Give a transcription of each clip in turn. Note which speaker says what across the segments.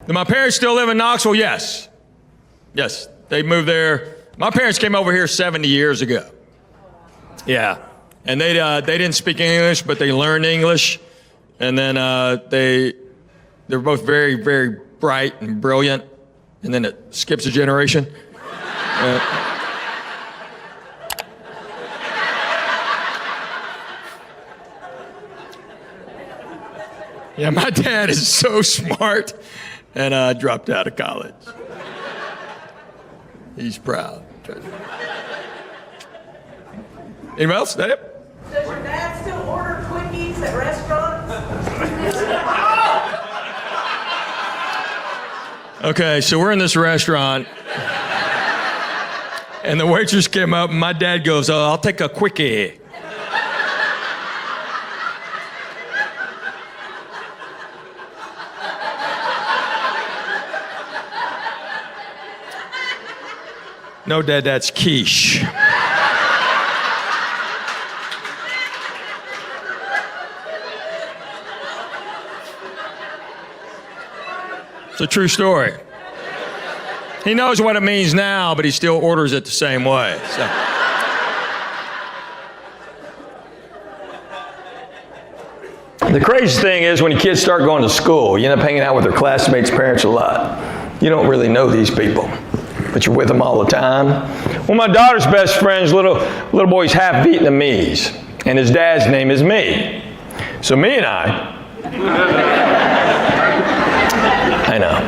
Speaker 1: Do my parents still live in Knoxville? Yes. Yes, they moved there. My parents came over here 70 years ago. Yeah, and they didn't speak English, but they learned English, and then they're both very, very bright and brilliant, and then it skips a generation. Yeah, my dad is so smart, and dropped out of college. He's proud. Anyone else, Dave?
Speaker 2: Does your dad still order quickies at restaurants?
Speaker 1: Okay, so we're in this restaurant, and the waitress came up, and my dad goes, "Oh, I'll take a quickie." No, Dad, that's quiche. It's a true story. He knows what it means now, but he still orders it the same way. So. The crazy thing is when your kids start going to school, you end up hanging out with their classmates' parents a lot. You don't really know these people, but you're with them all the time. Well, my daughter's best friend's little boy's half Vietnamese, and his dad's name is me. So me and I know.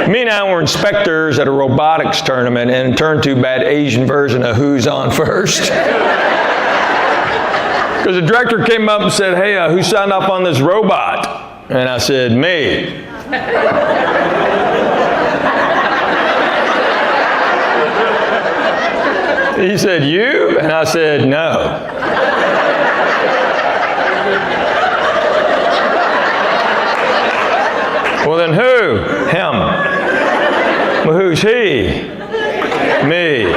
Speaker 1: Me and I were inspectors at a robotics tournament and turned to bad Asian version of Who's On First. Because the director came up and said, "Hey, who signed up on this robot?" And I said, "Me." He said, "You?" And I said, "No." Well, then who? Him. Well, who's he? Me.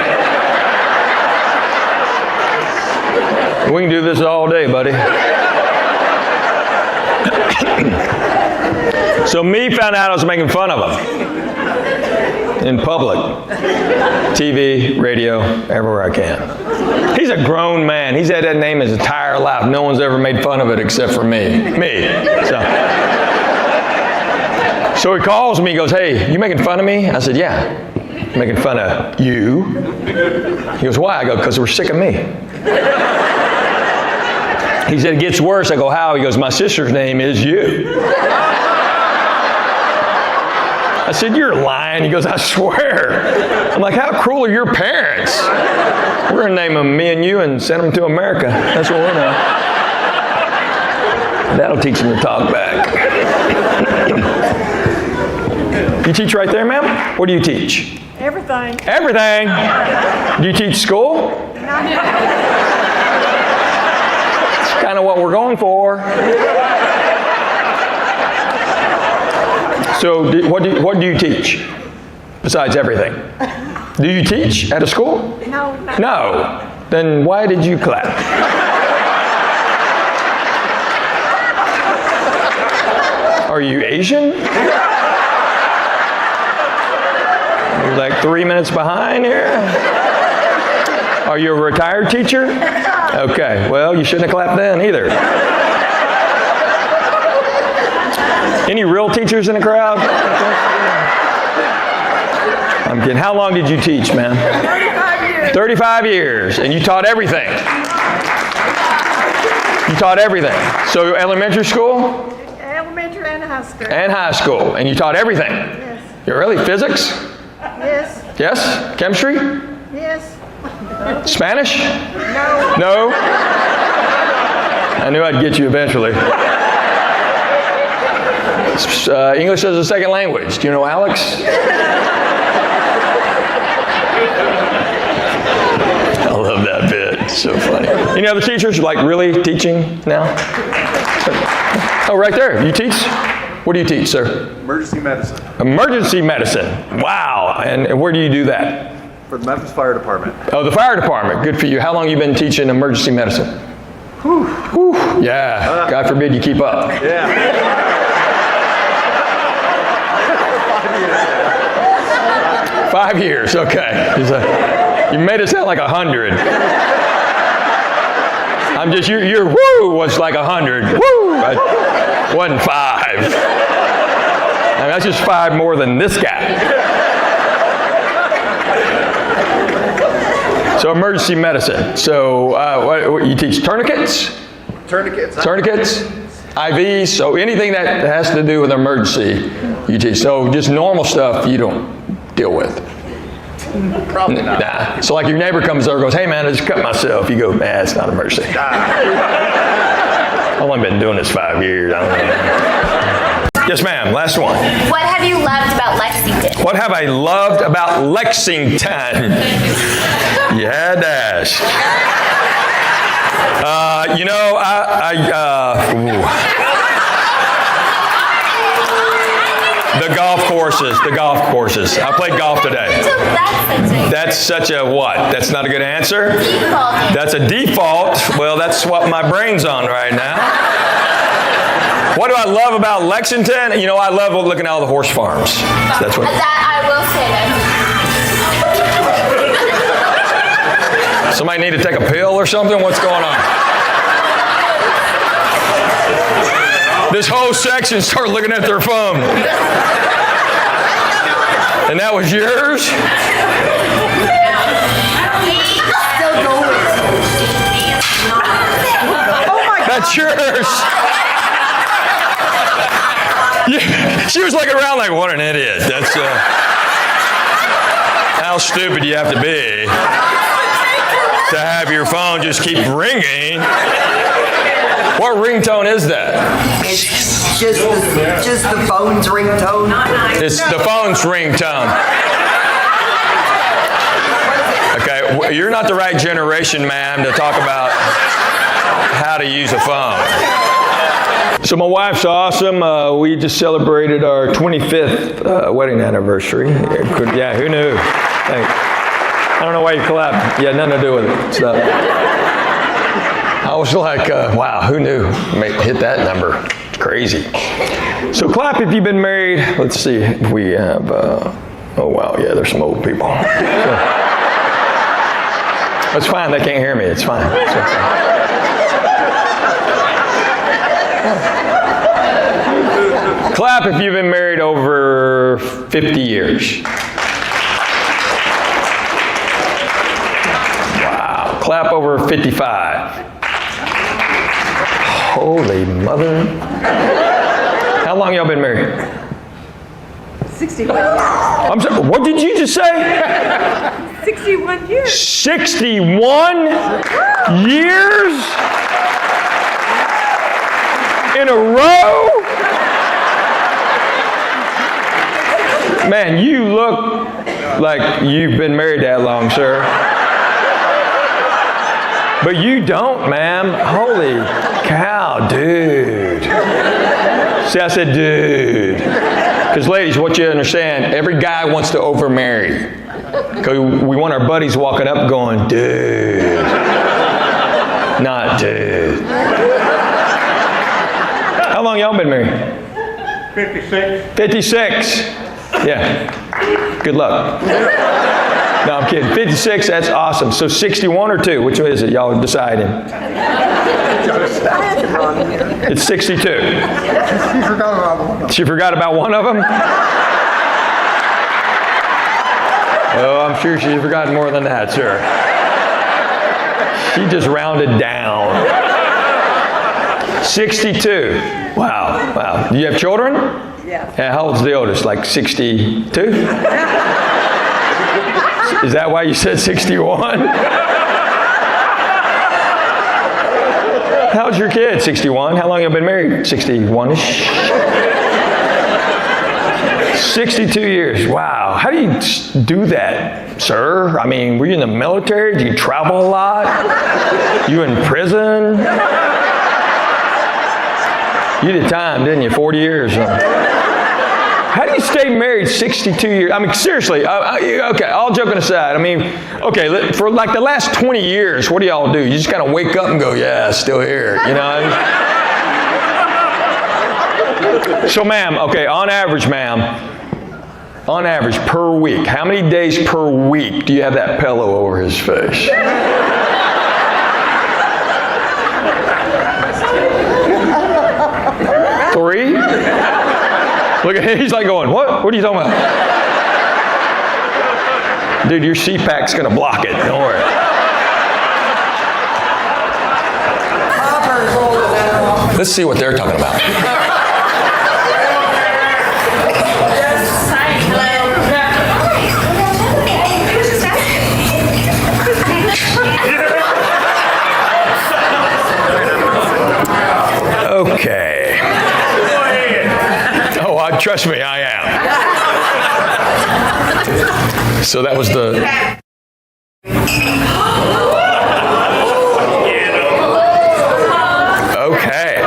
Speaker 1: We can do this all day, buddy. So me found out I was making fun of him in public. TV, radio, everywhere I can. He's a grown man. He's had that name his entire life. No one's ever made fun of it except for me. So he calls me, he goes, "Hey, you making fun of me?" I said, "Yeah, I'm making fun of you." He goes, "Why?" I go, "Because we're sick of me." He said, "It gets worse." I go, "How?" He goes, "My sister's name is you." I said, "You're lying." He goes, "I swear." I'm like, "How cruel are your parents?" We're going to name them me and you and send them to America. That's what we're doing. That'll teach them to talk back. You teach right there, ma'am? What do you teach?
Speaker 2: Everything.
Speaker 1: Everything? Do you teach school? It's kind of what we're going for. So what do you teach besides everything? Do you teach at a school?
Speaker 2: No.
Speaker 1: No. Then why did you clap? Are you Asian? You're like 3 minutes behind here. Are you a retired teacher? Okay, well, you shouldn't have clapped then either. Any real teachers in the crowd? I'm kidding. How long did you teach, man?
Speaker 2: 35 years.
Speaker 1: 35 years. And you taught everything. You taught everything. So elementary school?
Speaker 2: Elementary and high school.
Speaker 1: And high school. And you taught everything?
Speaker 2: Yes.
Speaker 1: You really? Physics?
Speaker 2: Yes.
Speaker 1: Yes? Chemistry?
Speaker 2: Yes.
Speaker 1: Spanish?
Speaker 2: No.
Speaker 1: No? I knew I'd get you eventually. English as a second language. Do you know Alex? I love that bit. It's so funny. Any other teachers like really teaching now? Oh, right there. You teach? What do you teach, sir?
Speaker 3: Emergency medicine.
Speaker 1: Emergency medicine. Wow. And where do you do that?
Speaker 3: For the Memphis Fire Department.
Speaker 1: Oh, the fire department. Good for you. How long have you been teaching emergency medicine? Whew. Whew. Yeah. God forbid you keep up.
Speaker 3: Yeah.
Speaker 1: 5 years, okay. You made it sound like 100. I'm just, your woo was like 100. Woo! It wasn't 5. I mean, that's just 5 more than this guy. So emergency medicine. So what you teach tourniquets?
Speaker 3: Tourniquets.
Speaker 1: Tourniquets, IVs, so anything that has to do with emergency, you teach. So just normal stuff you don't deal with.
Speaker 3: Probably not.
Speaker 1: Nah. So like your neighbor comes over and goes, hey man, I just cut myself. You go, nah, it's not an emergency. I've only been doing this 5 years. I don't know. Yes ma'am, last one.
Speaker 4: What have you loved about Lexington?
Speaker 1: What have I loved about Lexington? You had to ask. The golf courses. I played golf today. That's such a what? That's not a good answer?
Speaker 4: Default.
Speaker 1: That's a default. Well, that's what my brain's on right now. What do I love about Lexington? You know, I love looking at all the horse farms. That's what.
Speaker 4: That I will say that.
Speaker 1: Somebody need to take a pill or something? What's going on? This whole section started looking at their phone. And that was yours? That's yours. Yeah, she was looking around like, what an idiot. That's how stupid you have to be to have your phone just keep ringing. What ringtone is that?
Speaker 5: It's just the phone's ringtone.
Speaker 1: It's the phone's ringtone. Okay, you're not the right generation, ma'am, to talk about how to use a phone. So my wife's awesome. We just celebrated our 25th wedding anniversary. Yeah, who knew? Thanks. I don't know why you clapped. You had nothing to do with it. So, I was like, wow, who knew? Hit that number. It's crazy. So clap if you've been married. Let's see if we have, oh wow, yeah, there's some old people. So, it's fine, they can't hear me, it's fine. It's fine. Clap if you've been married over 50 years. Wow, clap over 55. Holy mother. How long y'all been married?
Speaker 2: 61 years.
Speaker 1: I'm sorry, what did you just say?
Speaker 2: 61 years.
Speaker 1: 61 years? In a row? Man, you look like you've been married that long, sir. But you don't, ma'am. Holy cow, dude. See, I said dude. Because ladies, what you understand, every guy wants to overmarry. Because we want our buddies walking up going, dude. Not dude. How long y'all been married?
Speaker 6: 56.
Speaker 1: 56. Yeah. Good luck. No, I'm kidding. 56, that's awesome. So 61 or 2? Which one is it? Y'all deciding. It's 62.
Speaker 6: She forgot about one.
Speaker 1: She forgot about one of them? Oh, I'm sure she's forgotten more than that, sir. She just rounded down. 62. Wow, wow. Do you have children?
Speaker 2: Yeah.
Speaker 1: Yeah, how old's the oldest? Like 62? Is that why you said 61? How's your kid? 61. How long have you been married? 61-ish. 62 years. Wow. How do you do that, sir? I mean, were you in the military? Do you travel a lot? You in prison? You did time, didn't you? 40 years. How do you stay married 62 years? I mean, seriously, okay, all joking aside, I mean, okay, for like the last 20 years, what do y'all do? You just kind of wake up and go, yeah, still here, you know? So, ma'am, okay, on average, ma'am, On average, per week, how many days per week do you have that pillow over his face? Three? Look at him, he's like going, what? What are you talking about? Dude, your CPAC's gonna block it, don't worry. Let's see what they're talking about. Okay. Oh, trust me, I am. So that was the... Okay.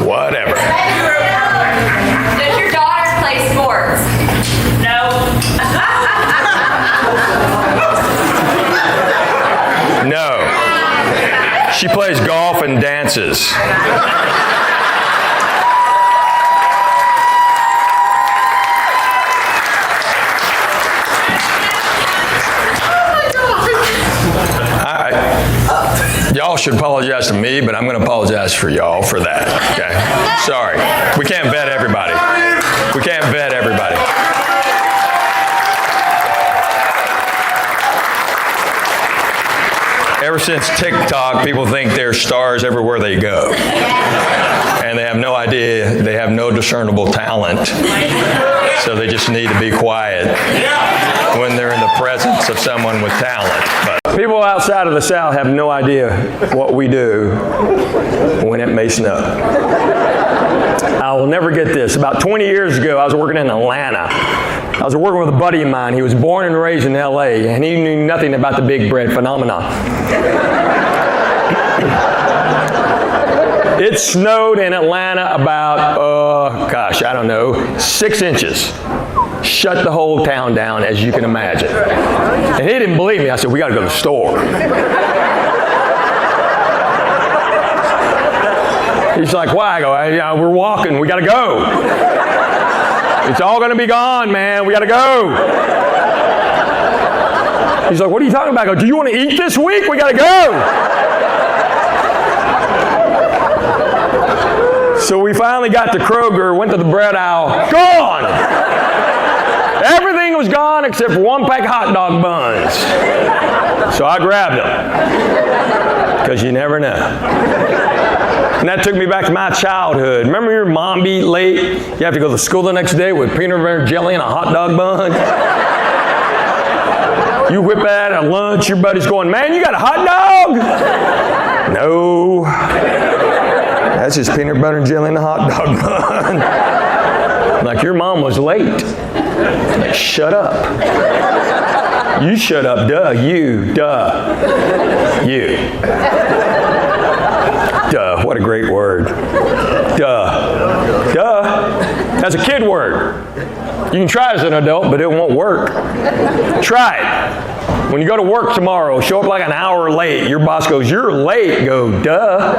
Speaker 1: Whatever.
Speaker 4: Does your daughter play sports?
Speaker 1: No. She plays golf and dances. Y'all should apologize to me, but I'm going to apologize for y'all for that. Okay? Sorry. We can't vet everybody. We can't vet everybody. Ever since TikTok, people think they're stars everywhere they go. And they have no idea, they have no discernible talent. So they just need to be quiet when they're in the presence of someone with talent. But people outside of the South have no idea what we do when it may snow. I will never get this. About 20 years ago, I was working in Atlanta. I was working with a buddy of mine. He was born and raised in LA, and he knew nothing about the big bread phenomenon. It snowed in Atlanta about, I don't know, 6 inches. Shut the whole town down, as you can imagine. And he didn't believe me. I said, we got to go to the store. He's like, why? I go, we're walking. We got to go. It's all going to be gone, man. We got to go. He's like, what are you talking about? I go, do you want to eat this week? We got to go. So we finally got to Kroger, went to the bread aisle. Gone. Everything was gone except for one pack of hot dog buns. So I grabbed them. Because you never know. And that took me back to my childhood. Remember your mom be late? You have to go to school the next day with peanut butter jelly and a hot dog bun? You whip that at lunch, your buddy's going, man, you got a hot dog? No. That's just peanut butter and jelly and a hot dog bun. Like your mom was late. Like, shut up. You shut up, duh. You, duh. You. Duh, what a great word. Duh. Duh. That's a kid word. You can try it as an adult, but it won't work. Try it. When you go to work tomorrow, show up like an hour late. Your boss goes, you're late. Go, duh.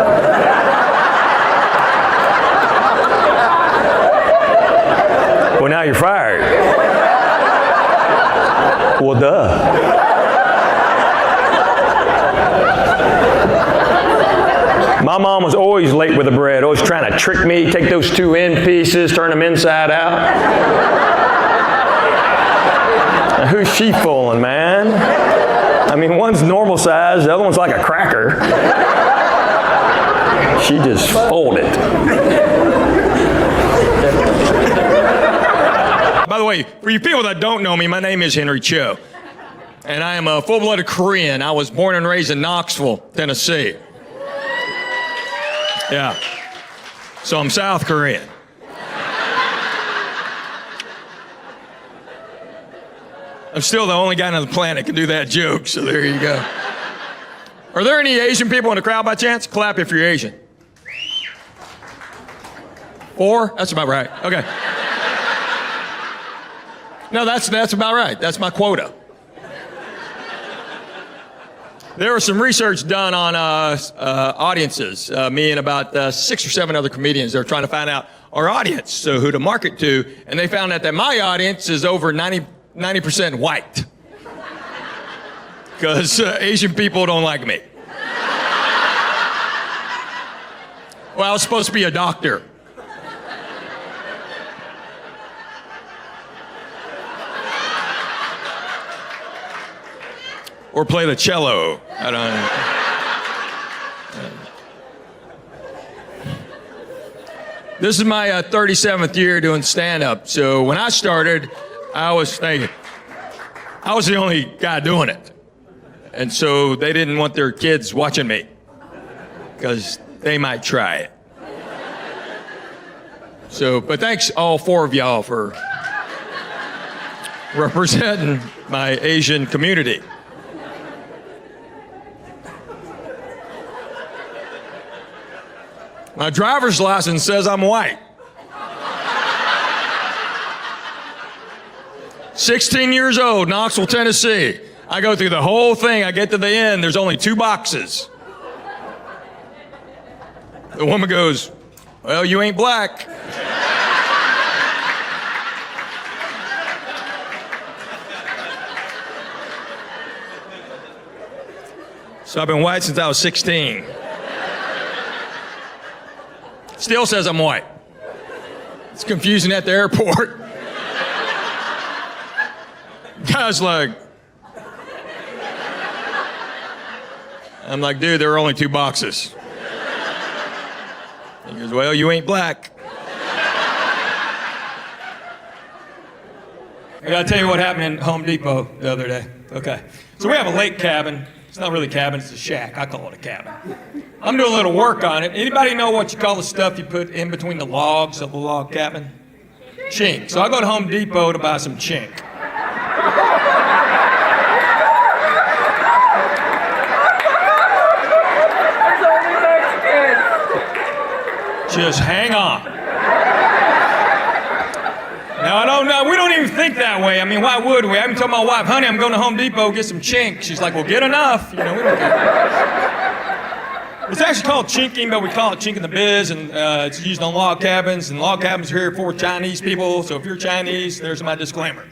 Speaker 1: Well, now you're fired. Well, duh. My mom was always late with the bread, always trying to trick me, take those 2 end pieces, turn them inside out. Now, who's she fooling, man? I mean, one's normal size, the other one's like a cracker. She just folded. By the way, for you people that don't know me, my name is Henry Cho. And I am a full-blooded Korean. I was born and raised in Knoxville, Tennessee. Yeah. So I'm South Korean. I'm still the only guy on the planet that can do that joke, so there you go. Are there any Asian people in the crowd by chance? Clap if you're Asian. 4? That's about right. Okay. No, that's about right. That's my quota. There was some research done on audiences. Me and about 6 or 7 other comedians. They were trying to find out our audience, so who to market to, and they found out that my audience is over 90% white. Because Asian people don't like me. Well, I was supposed to be a doctor. Or play the cello. I don't know. This is my 37th year doing stand-up. So when I started, I was the only guy doing it. And so they didn't want their kids watching me because they might try it. So, but thanks all 4 of y'all for representing my Asian community. My driver's license says I'm white. 16 years old, Knoxville, Tennessee. I go through the whole thing. I get to the end. There's only 2 boxes. The woman goes, "Well, you ain't black." So I've been white since I was 16. Still says I'm white. It's confusing at the airport. Guy's like, I'm like, dude, there are only 2 boxes. He goes, "Well, you ain't black." I gotta tell you what happened in Home Depot the other day. Okay. So we have a lake cabin. It's not really a cabin, it's a shack. I call it a cabin. I'm doing a little work on it. Anybody know what you call the stuff you put in between the logs of the log cabin? Chink. So I go to Home Depot to buy some chink. Just hang on. Now, I don't know. We don't even think that way. I mean, why would we? I even told my wife, "Honey, I'm going to Home Depot to get some chink." She's like, "Well, get enough." You know, we don't care. It's actually called chinking, but we call it chink in the biz, and it's used on log cabins. And log cabins are here for Chinese people, so if you're Chinese, there's my disclaimer.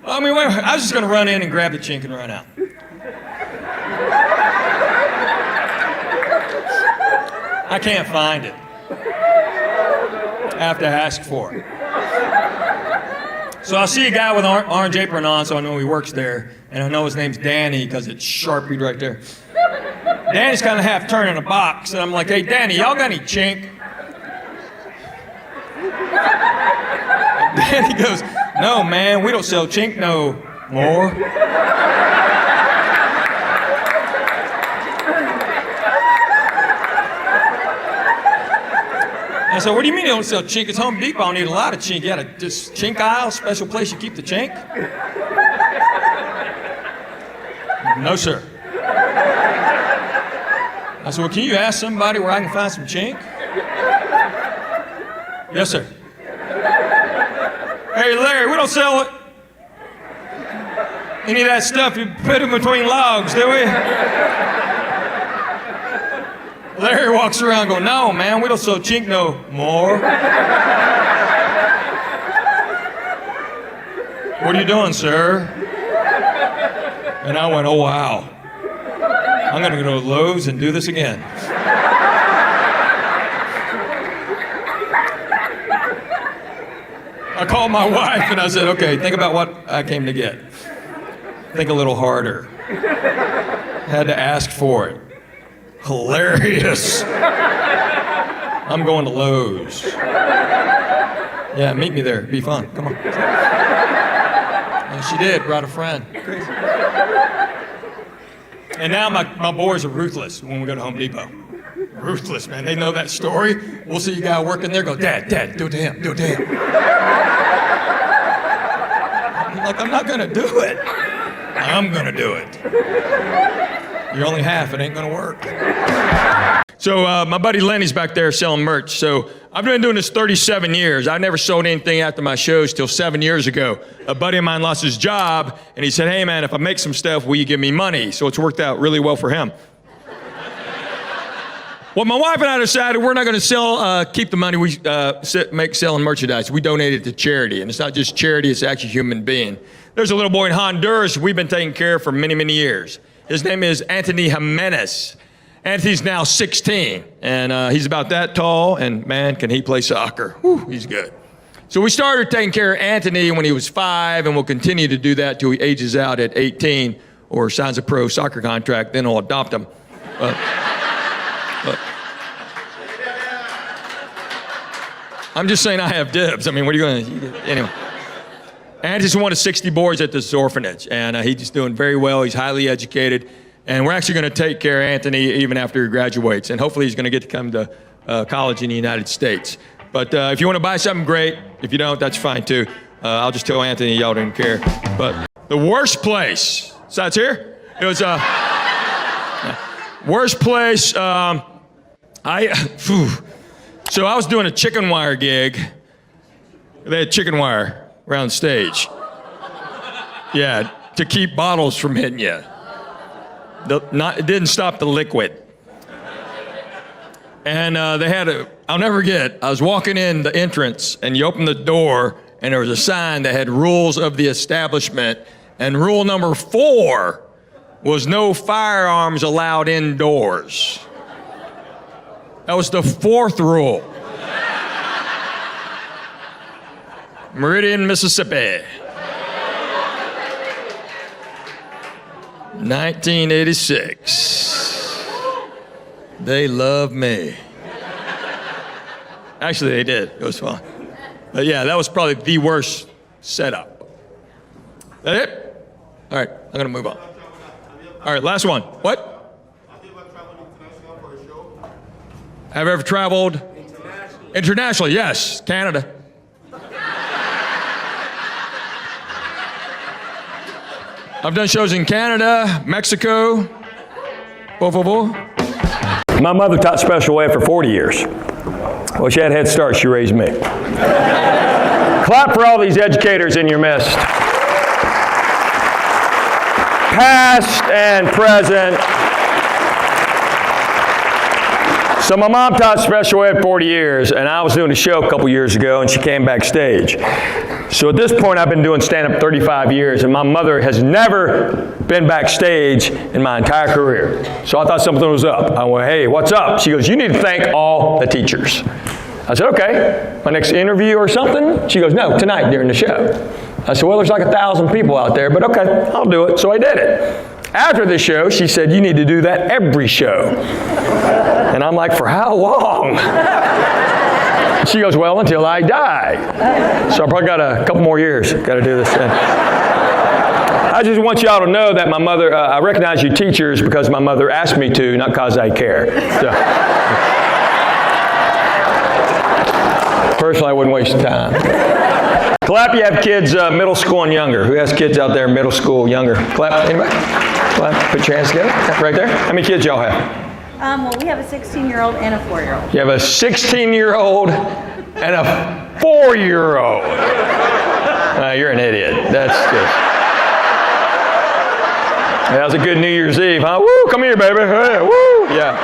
Speaker 1: I mean, I was just going to run in and grab the chink and run out. I can't find it. I have to ask for it. So I see a guy with an orange apron on, so I know he works there. And I know his name's Danny because it's Sharpie right there. Danny's kind of half turning a box, and I'm like, "Hey, Danny, y'all got any chink?" And Danny goes, "No, man, we don't sell chink no more." I said, "What do you mean you don't sell chink? It's Home Depot. I need a lot of chink. You got a just chink aisle, special place you keep the chink?" "No, sir." I said, "Well, can you ask somebody where I can find some chink?" "Yes, sir." "Hey, Larry, we don't sell it. Any of that stuff you put in between logs, do we?" Larry walks around going, "No, man, we don't sell chink no more." "What are you doing, sir?" And I went, "Oh, wow. I'm going to go to Lowe's and do this again." I called my wife and I said, "Okay, think about what I came to get. Think a little harder." Had to ask for it. Hilarious. "I'm going to Lowe's." "Yeah, meet me there. It'd be fun. Come on." And she did, brought a friend. Crazy. And now my boys are ruthless when we go to Home Depot. Ruthless, man. They know that story. We'll see a guy working there go, Dad, do it to him, do it to him. I'm like, "I'm not going to do it." "I'm going to do it." "You're only half. It ain't going to work." So my buddy Lenny's back there selling merch. So I've been doing this 37 years. I never sold anything after my shows till 7 years ago. A buddy of mine lost his job, and he said, hey, man, if I make some stuff, will you give me money? So it's worked out really well for him. Well, my wife and I decided we're not going to keep the money we make selling merchandise. We donate it to charity, and it's not just charity, it's actually human being. There's a little boy in Honduras we've been taking care of for many, many years. His name is Anthony Jimenez. Anthony's now 16, and he's about that tall, and man, can he play soccer. Whew, he's good. So we started taking care of Anthony when he was 5, and we'll continue to do that till he ages out at 18 or signs a pro soccer contract, then we'll adopt him. I'm just saying I have dibs. I mean, what are you going to, anyway. Anthony's one of 60 boys at this orphanage, and he's just doing very well. He's highly educated. And we're actually going to take care of Anthony even after he graduates. And hopefully he's going to get to come to college in the United States. But if you want to buy something, great. If you don't, that's fine too. I'll just tell Anthony y'all didn't care. But the worst place, so that's here? It was worst place, so I was doing a chicken wire gig. They had chicken wire around stage. Yeah, to keep bottles from hitting you. It didn't stop the liquid. And they had I'll never forget, I was walking in the entrance and you open the door and there was a sign that had rules of the establishment. And rule number 4 was no firearms allowed indoors. That was the 4th rule. Meridian, Mississippi. 1986. They love me. Actually, they did. It was fun. But yeah, that was probably the worst setup. That it? All right, I'm gonna move on. All right, last one. What? Have you ever traveled? Internationally, yes. Canada. I've done shows in Canada, Mexico. My mother taught special ed for 40 years. Well, she had a head start. She raised me. Clap for all these educators in your midst. Past and present. So my mom taught special ed 40 years, and I was doing a show a couple years ago, and she came backstage. So at this point, I've been doing stand-up 35 years, and my mother has never been backstage in my entire career. So I thought something was up. I went, hey, what's up? She goes, you need to thank all the teachers. I said, okay. My next interview or something? She goes, no, tonight during the show. I said, well, there's like 1,000 people out there, but okay, I'll do it. So I did it. After the show, she said, you need to do that every show. And I'm like, for how long? She goes, well, until I die. So I probably got a couple more years. Got to do this. I just want y'all to know that my mother, I recognize you teachers because my mother asked me to, not because I care. So, personally, I wouldn't waste time. Clap, you have kids middle school and younger. Who has kids out there middle school, younger? Clap, anybody? Clap, put your hands together. Right there. How many kids y'all have?
Speaker 7: Well, we have a 16-year-old and a 4-year-old.
Speaker 1: You have a 16-year-old and a 4-year-old. You're an idiot. That's just... That was a good New Year's Eve, huh? Woo, come here, baby. Hey, woo, yeah.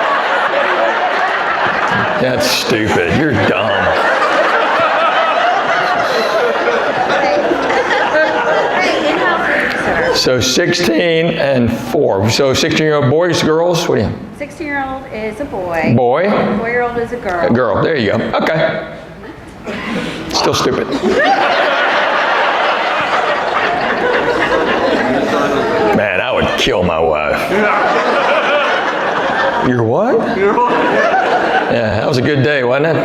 Speaker 1: That's stupid. You're dumb. So 16 and 4. So 16-year-old boys, girls, what do you have?
Speaker 7: 16-year-old is a boy.
Speaker 1: Boy.
Speaker 7: 4-year-old is a girl.
Speaker 1: A girl, there you go. Okay. Still stupid. Man, I would kill my wife. Your what? Yeah, that was a good day, wasn't it?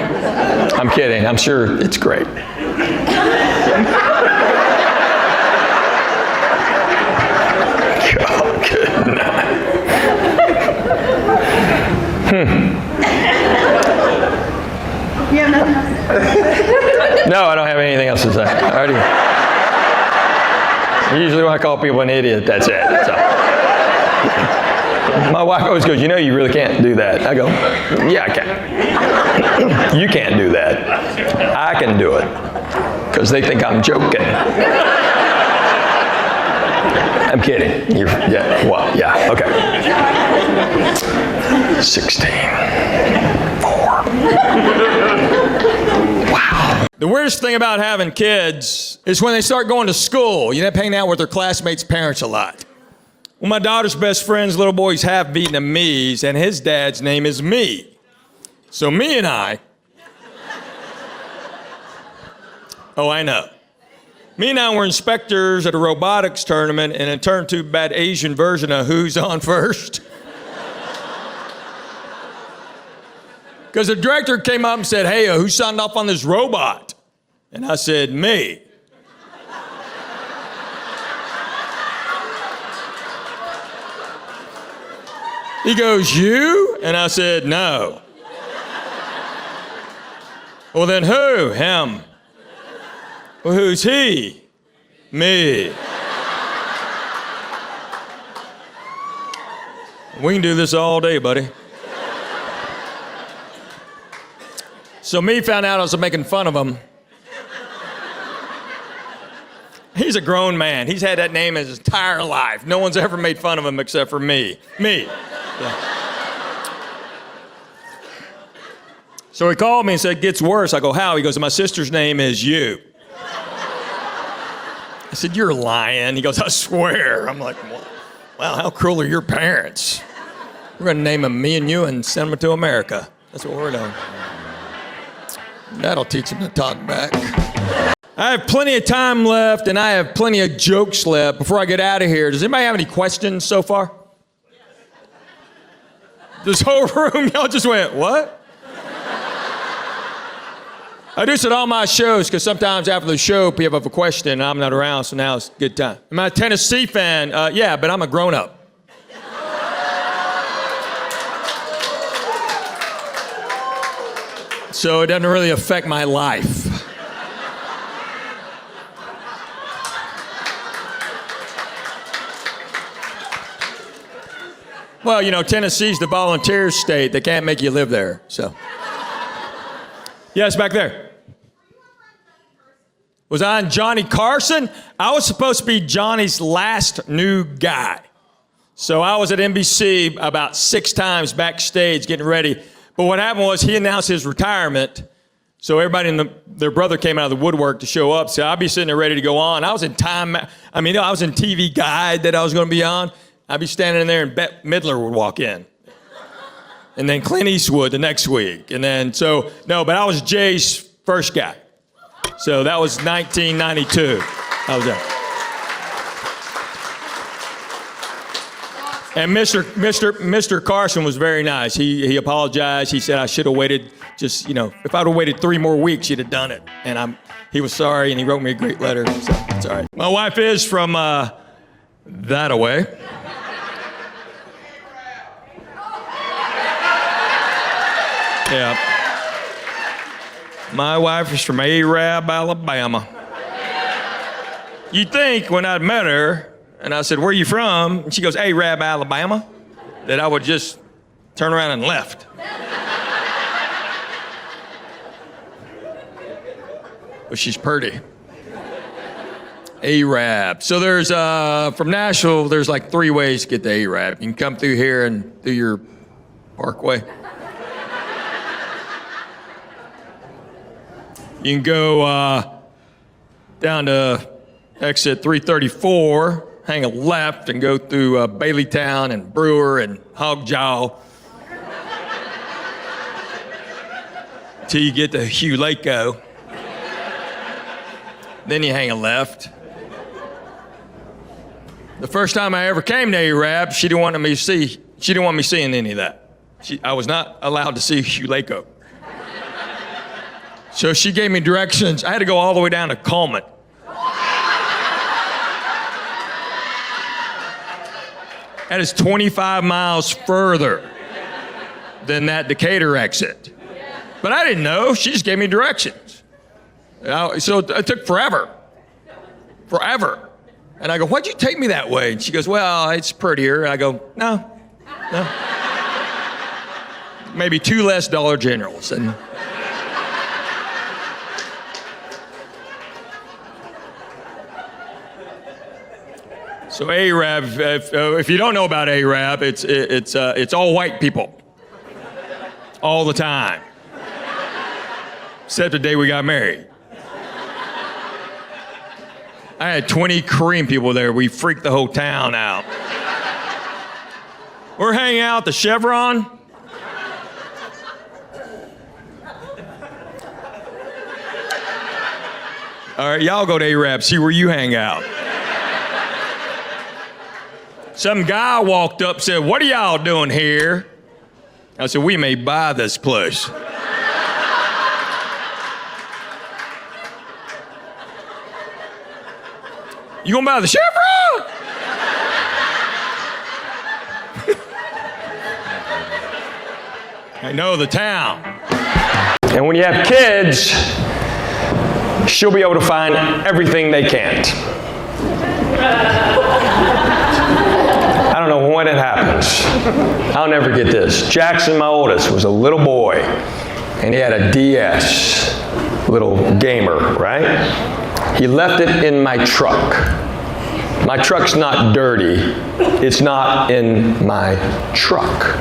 Speaker 1: I'm kidding. I'm sure it's great. God, good night.
Speaker 7: You have nothing else to say?
Speaker 1: No, I don't have anything else to say. I already. Usually when I call people an idiot, that's it. So. My wife always goes, you know you really can't do that. I go, yeah, I can. You can't do that. I can do it. Because they think I'm joking. I'm kidding. Yeah, okay. 16. 4. Wow. The weirdest thing about having kids is when they start going to school, you end up hanging out with their classmates' parents a lot. Well, my daughter's best friend's little boy's half Vietnamese, and his dad's name is Me. So Me and I, oh, I know. Me and I were inspectors at a robotics tournament, and it turned to a bad Asian version of Who's On First. Because the director came up and said, hey, who signed off on this robot? And I said, me. He goes, you? And I said, no. Well, then who? Him. Well, who's he? Me. We can do this all day, buddy. So Me found out I was making fun of him. He's a grown man. He's had that name his entire life. No one's ever made fun of him except for me. Me. Yeah. So he called me and said, gets worse. I go, how? He goes, my sister's name is you. I said, you're lying. He goes, I swear. I'm like, wow, how cruel are your parents? We're going to name them Me and You and send them to America. That's what we're doing. That'll teach them to talk back. I have plenty of time left, and I have plenty of jokes left before I get out of here. Does anybody have any questions so far? This whole room, y'all just went, what? I do this at all my shows because sometimes after the show, people have a question and I'm not around, so now it's a good time. Am I a Tennessee fan? Yeah, but I'm a grown-up. So it doesn't really affect my life. Well, you know, Tennessee's the volunteer state. They can't make you live there, so. Yes, back there. Was I on Johnny Carson? I was supposed to be Johnny's last new guy. So I was at NBC about 6 times backstage getting ready. But what happened was he announced his retirement. So everybody and their brother came out of the woodwork to show up. So I'd be sitting there ready to go on. I was in I was in TV Guide that I was going to be on. I'd be standing in there and Bette Midler would walk in. And then Clint Eastwood the next week. And then, but I was Jay's first guy. So that was 1992. I was there. And Mr. Carson was very nice. He apologized. He said I should have waited if I'd have waited 3 more weeks, you'd have done it. And he was sorry, and he wrote me a great letter, so it's all right. My wife is from that away. Yeah. My wife is from Arab, Alabama. You'd think when I'd met her, and I said, where are you from? And she goes, Arab, Alabama, that I would just turn around and left. But she's pretty. Arab. So there's, from Nashville, there's like 3 ways to get to Arab. You can come through here and do your Parkway. You can go down to exit 334, hang a left, and go through Baileytown and Brewer and Hogjaw till you get to Hugh Lako. Then you hang a left. The first time I ever came to Arab, she didn't want me seeing any of that. I was not allowed to see Hugh Lako. So she gave me directions. I had to go all the way down to Coleman. That is 25 miles further than that Decatur exit. But I didn't know. She just gave me directions. So it took forever. Forever. And I go, why'd you take me that way? And she goes, well, it's prettier. And I go, no, No? Maybe 2 less Dollar Generals. And so Arab, if you don't know about Arab, it's all white people. All the time. Except the day we got married. I had 20 Korean people there. We freaked the whole town out. We're hanging out at the Chevron. All right, y'all go to Arab, see where you hang out. Some guy walked up, said, "What are y'all doing here?" I said, "We may buy this place." You gonna buy the Chevron? I know the town. And when you have kids, she'll be able to find everything they can't. I don't know when it happens. I'll never get this. Jackson, my oldest, was a little boy, and he had a DS, little gamer, right? He left it in my truck. My truck's not dirty. It's not in my truck.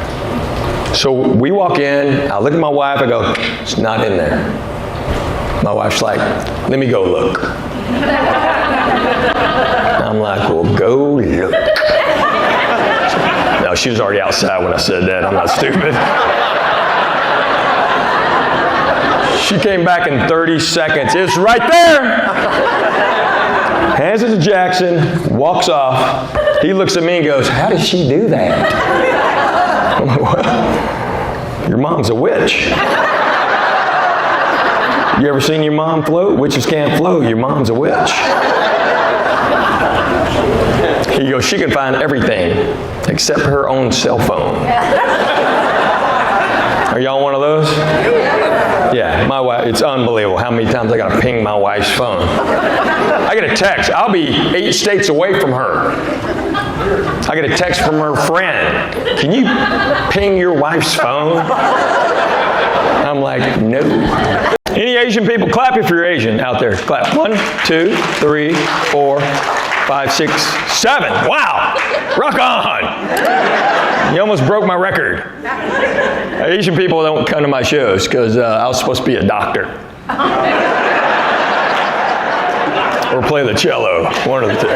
Speaker 1: So we walk in, I look at my wife, I go, "It's not in there." My wife's like, "Let me go look." I'm like, "Well, go look." No, she was already outside when I said that. I'm not stupid. She came back in 30 seconds. It's right there. Hands it to Jackson, walks off. He looks at me and goes, "How did she do that?" I'm like, "What? Your mom's a witch." You ever seen your mom float? Witches can't float. Your mom's a witch. He goes, "She can find everything except her own cell phone." Are y'all one of those? Yeah, my wife, it's unbelievable how many times I gotta ping my wife's phone. I get a text, I'll be 8 states away from her. I get a text from her friend. "Can you ping your wife's phone?" I'm like, "No." Any Asian people? Clap if you're Asian out there. Clap. 1, 2, 3, 4, 5, 6, 7. Wow. Rock on. You almost broke my record. Asian people don't come to my shows because I was supposed to be a doctor. Or play the cello. One of the two.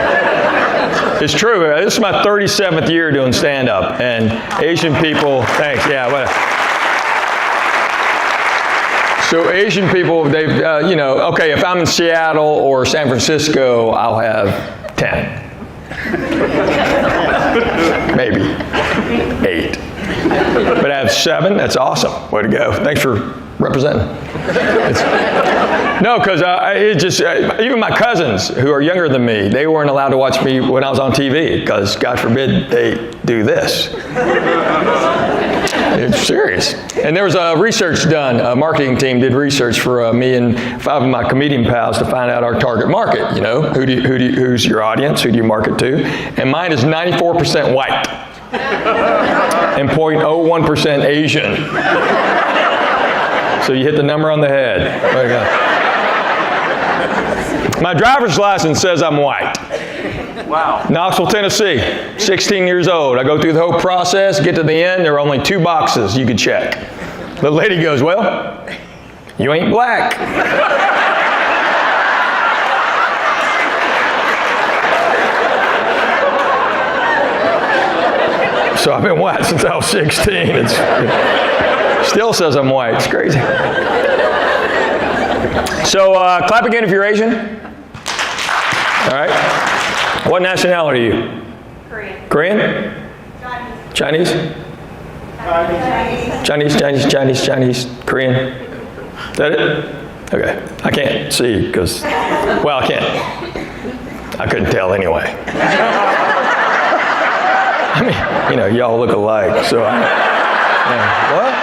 Speaker 1: It's true. This is my 37th year doing stand-up. And Asian people, thanks. Yeah. So Asian people, they've, okay, if I'm in Seattle or San Francisco, I'll have 10. Maybe 8. But I have 7, that's awesome. Way to go. Thanks for representing. No, because even my cousins who are younger than me, they weren't allowed to watch me when I was on TV because, God forbid, they do this. It's serious. And there was research done. A marketing team did research for me and 5 of my comedian pals to find out our target market. You know, who's your audience? Who do you market to? And mine is 94% white and 0.01% Asian. So you hit the number on the head. There you go. My driver's license says I'm white.
Speaker 3: Wow.
Speaker 1: Knoxville, Tennessee, 16 years old. I go through the whole process, get to the end, there are only 2 boxes you could check. The lady goes, "Well, you ain't black." So I've been white since I was 16. It still says I'm white. It's crazy. So clap again if you're Asian. All right. What nationality are you? Korean. Chinese? Chinese, Korean. Is that it? Okay. I can't see because, well, I can't. I couldn't tell anyway. I mean, y'all look alike, so what?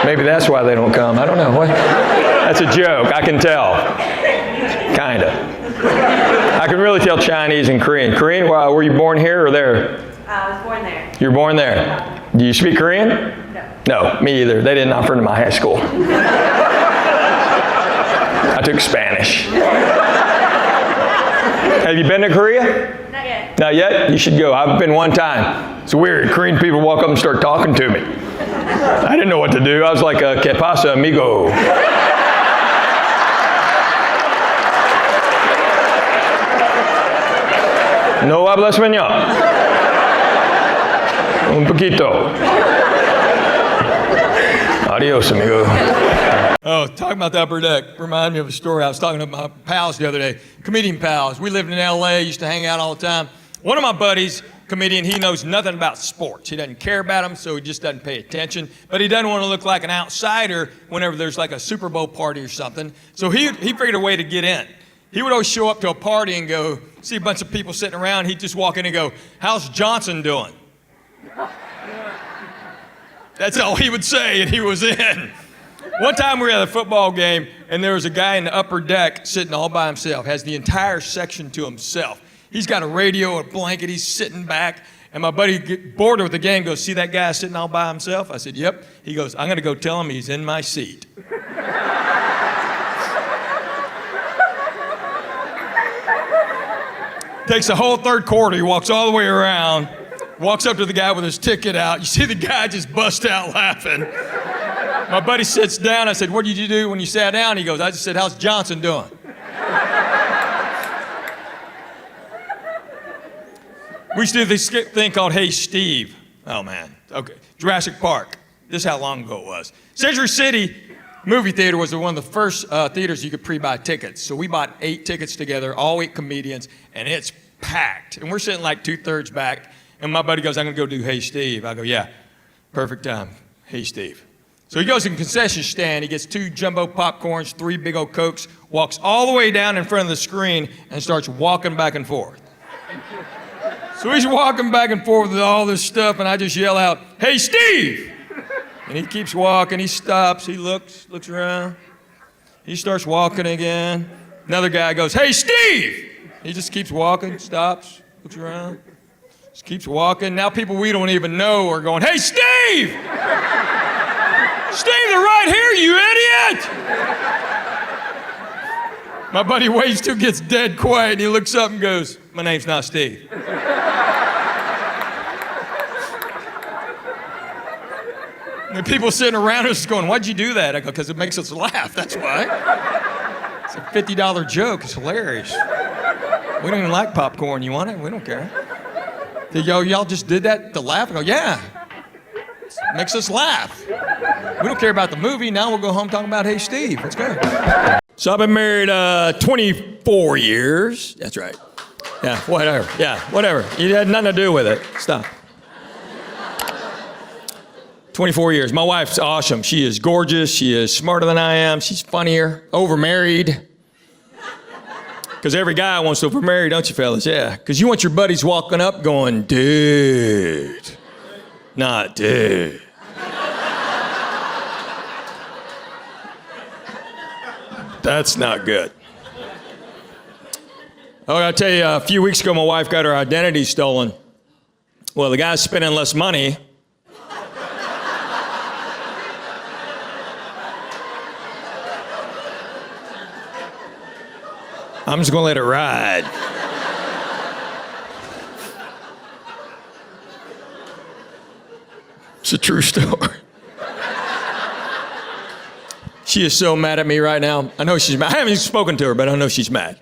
Speaker 1: Maybe that's why they don't come. I don't know. What? That's a joke. I can tell. Kinda. I can really tell Chinese and Korean. Korean, were you born here or there?
Speaker 4: I was born there.
Speaker 1: You were born there. Do you speak Korean? No, me either. They didn't offer it in my high school. I took Spanish. Have you been to Korea?
Speaker 4: Not yet.
Speaker 1: Not yet? You should go. I've been one time. It's weird. Korean people walk up and start talking to me. I didn't know what to do. I was like, ¿Qué pasa, amigo? No habla español. Un poquito. Adios, amigo. Oh, talking about the upper deck reminded me of a story. I was talking to my pals the other day, comedian pals. We lived in LA, used to hang out all the time. One of my buddies, comedian, he knows nothing about sports. He doesn't care about them, so he just doesn't pay attention. But he doesn't want to look like an outsider whenever there's like a Super Bowl party or something. So he figured a way to get in. He would always show up to a party and go, see a bunch of people sitting around. He'd just walk in and go, "How's Johnson doing?" That's all he would say, and he was in. One time we were at a football game, and there was a guy in the upper deck sitting all by himself, has the entire section to himself. He's got a radio, a blanket, he's sitting back, and my buddy, bored with the game, goes, "See that guy sitting all by himself?" I said, "Yep." He goes, "I'm going to go tell him he's in my seat." Takes the whole third quarter, he walks all the way around, walks up to the guy with his ticket out. You see the guy just bust out laughing. My buddy sits down. I said, "What did you do when you sat down?" He goes, "I just said, 'How's Johnson doing?'" We used to do this thing called Hey Steve. Oh man, okay. Jurassic Park. This is how long ago it was. Century City movie theater was one of the first theaters you could pre-buy tickets. So we bought 8 tickets together, all 8 comedians, and it's packed. And we're sitting like 2/3 back, and my buddy goes, "I'm gonna go do Hey Steve." I go, "Yeah, perfect time, Hey Steve." So he goes to the concession stand, he gets 2 jumbo popcorns, 3 big old Cokes, walks all the way down in front of the screen and starts walking back and forth. So he's walking back and forth with all this stuff, and I just yell out, "Hey Steve!" And he keeps walking, he stops, he looks around. He starts walking again. Another guy goes, "Hey Steve!" He just keeps walking, stops, looks around, just keeps walking. Now people we don't even know are going, "Hey Steve! Steve, they're right here, you idiot!" My buddy waits till it gets dead quiet, and he looks up and goes, "My name's not Steve." And people sitting around us going, "Why'd you do that?" I go, "Because it makes us laugh, that's why." It's a $50 joke, it's hilarious. We don't even like popcorn, you want it? We don't care. They go, "Y'all just did that to laugh?" I go, "Yeah, it makes us laugh. We don't care about the movie, now we'll go home talking about Hey Steve, let's go." So I've been married 24 years, that's right. Yeah, whatever. It had nothing to do with it, stop. 24 years. My wife's awesome. She is gorgeous. She is smarter than I am. She's funnier. Overmarried. Because every guy wants to overmarry, don't you, fellas? Yeah. Because you want your buddies walking up going, "Dude." Not dude. That's not good. Oh, I'll tell you, a few weeks ago, my wife got her identity stolen. Well, the guy's spending less money. I'm just gonna let it ride. It's a true story. She is so mad at me right now. I know she's mad. I haven't even spoken to her, but I know she's mad.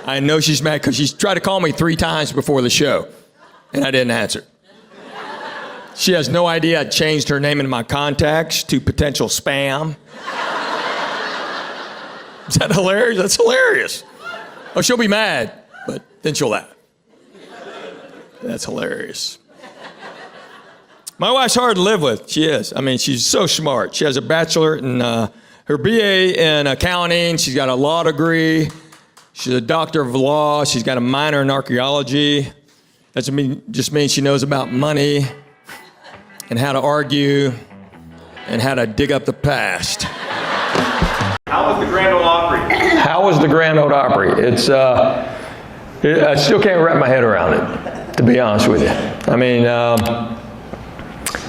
Speaker 1: I know she's mad because she's tried to call me 3 times before the show, and I didn't answer. She has no idea I changed her name in my contacts to potential spam. Is that hilarious? That's hilarious. Oh, she'll be mad, but then she'll laugh. That's hilarious. My wife's hard to live with. She is. I mean, she's so smart. She has a bachelor in her BA in accounting. She's got a law degree. She's a doctor of law. She's got a minor in archaeology. That just means she knows about money and how to argue and how to dig up the past.
Speaker 3: How was the Grand Ole Opry?
Speaker 1: How was the Grand Ole Opry? It I still can't wrap my head around it, to be honest with you. I mean,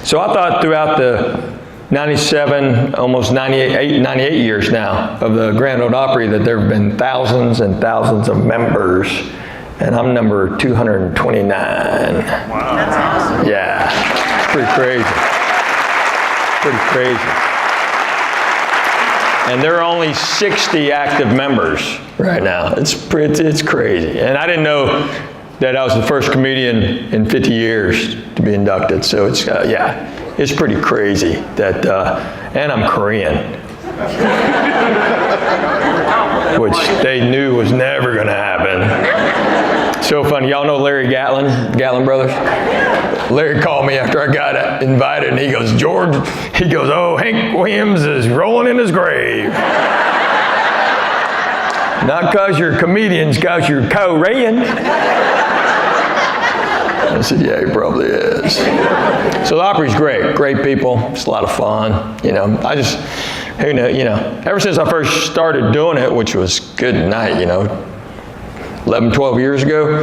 Speaker 1: so I thought throughout the 97, almost 98 years now of the Grand Ole Opry that there have been thousands and thousands of members, and I'm number 229. Wow. That's awesome. Yeah, pretty crazy. Pretty crazy. And there are only 60 active members right now. It's crazy. And I didn't know that I was the first comedian in 50 years to be inducted. So it's, it's pretty crazy that, and I'm Korean, which they knew was never going to happen. So funny. Y'all know Larry Gatlin brothers? Larry called me after I got invited, and he goes, George, oh, Hank Williams is rolling in his grave. Not because you're comedians, because you're Korean. I said, yeah, he probably is. So the Opry's great people. It's a lot of fun. You know, ever since I first started doing it, which was good night, 11, 12 years ago,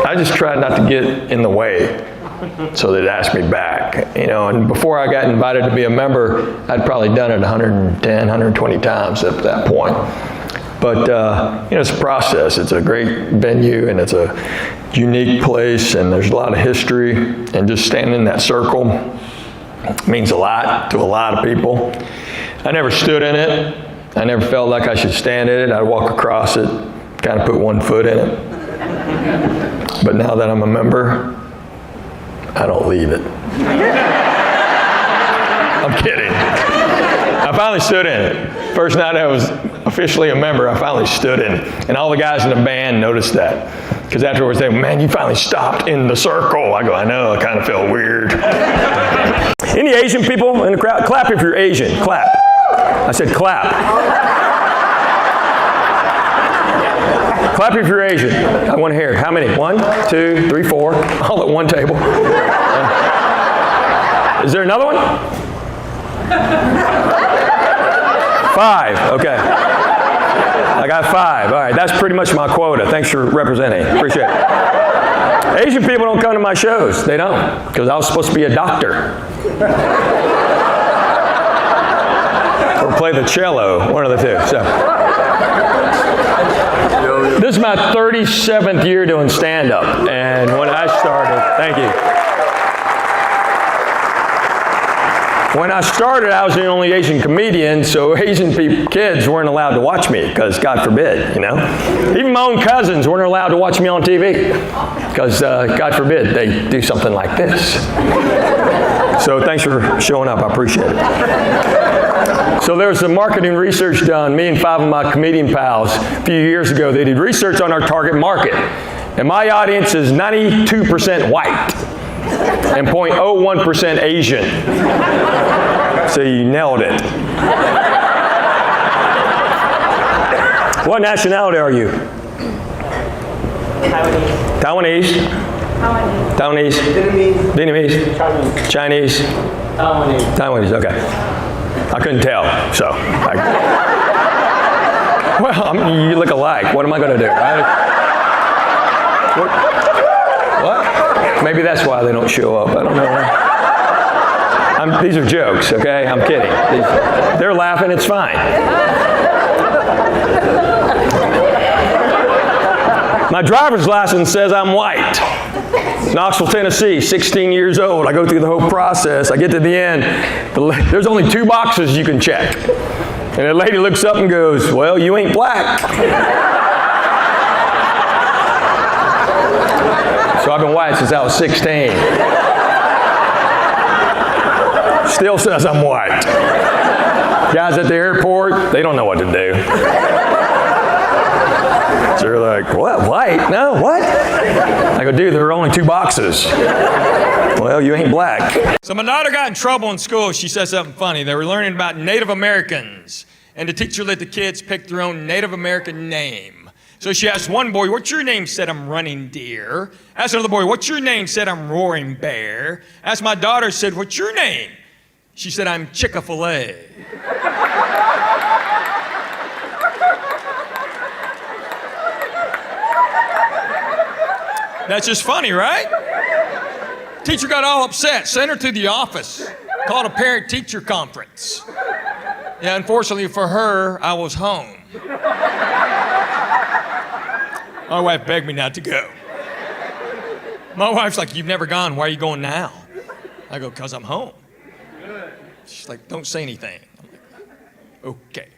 Speaker 1: I just tried not to get in the way so they'd ask me back, and before I got invited to be a member, I'd probably done it 110, 120 times up to that point. But, it's a process. It's a great venue, and it's a unique place, and there's a lot of history, and just standing in that circle means a lot to a lot of people. I never stood in it. I never felt like I should stand in it. I'd walk across it, kind of put one foot in it. But now that I'm a member, I don't leave it. I'm kidding. I finally stood in it. First night I was officially a member, I finally stood in it. And all the guys in the band noticed that. Because afterwards they went, man, you finally stopped in the circle. I go, I know, I kind of felt weird. Any Asian people in the crowd? Clap if you're Asian. Clap. I said clap. Clap if you're Asian. I want to hear it. How many? 1, 2, 3, 4. All at one table. Is there another one? 5. Okay. I got 5. All right. That's pretty much my quota. Thanks for representing. Appreciate it. Asian people don't come to my shows. They don't. Because I was supposed to be a doctor. Or play the cello. One of the two. So. This is my 37th year doing stand-up, and when I started, thank you. When I started, I was the only Asian comedian, so Asian kids weren't allowed to watch me, because God forbid, Even my own cousins weren't allowed to watch me on TV, because God forbid they do something like this. So thanks for showing up, I appreciate it. So there was some marketing research done. Me and 5 of my comedian pals a few years ago, they did research on our target market. And my audience is 92% white and 0.01% Asian. So you nailed it. What nationality are you? Taiwanese. Taiwanese. Vietnamese. Chinese. Taiwanese. Okay. I couldn't tell, so. You look alike. What am I going to do? What? Maybe that's why they don't show up. I don't know. These are jokes, okay? I'm kidding. They're laughing. It's fine. My driver's license says I'm white. Knoxville, Tennessee, 16 years old. I go through the whole process. I get to the end. There's only 2 boxes you can check. And the lady looks up and goes, well, you ain't black. So I've been white since I was 16. Still says I'm white. Guys at the airport, they don't know what to do. So they're like, what, white? No, what? I go, dude, there are only 2 boxes. Well, you ain't black. So my daughter got in trouble in school. She said something funny. They were learning about Native Americans. And the teacher let the kids pick their own Native American name. So she asked one boy, what's your name? Said, I'm Running Deer. Asked another boy, what's your name? Said, I'm Roaring Bear. Asked my daughter, said, what's your name? She said, I'm Chick-fil-A. That's just funny, right? Teacher got all upset, sent her to the office, called a parent-teacher conference. Yeah, unfortunately for her, I was home. My wife begged me not to go. My wife's like, you've never gone, why are you going now? I go, because I'm home. She's like, don't say anything. I'm like, okay.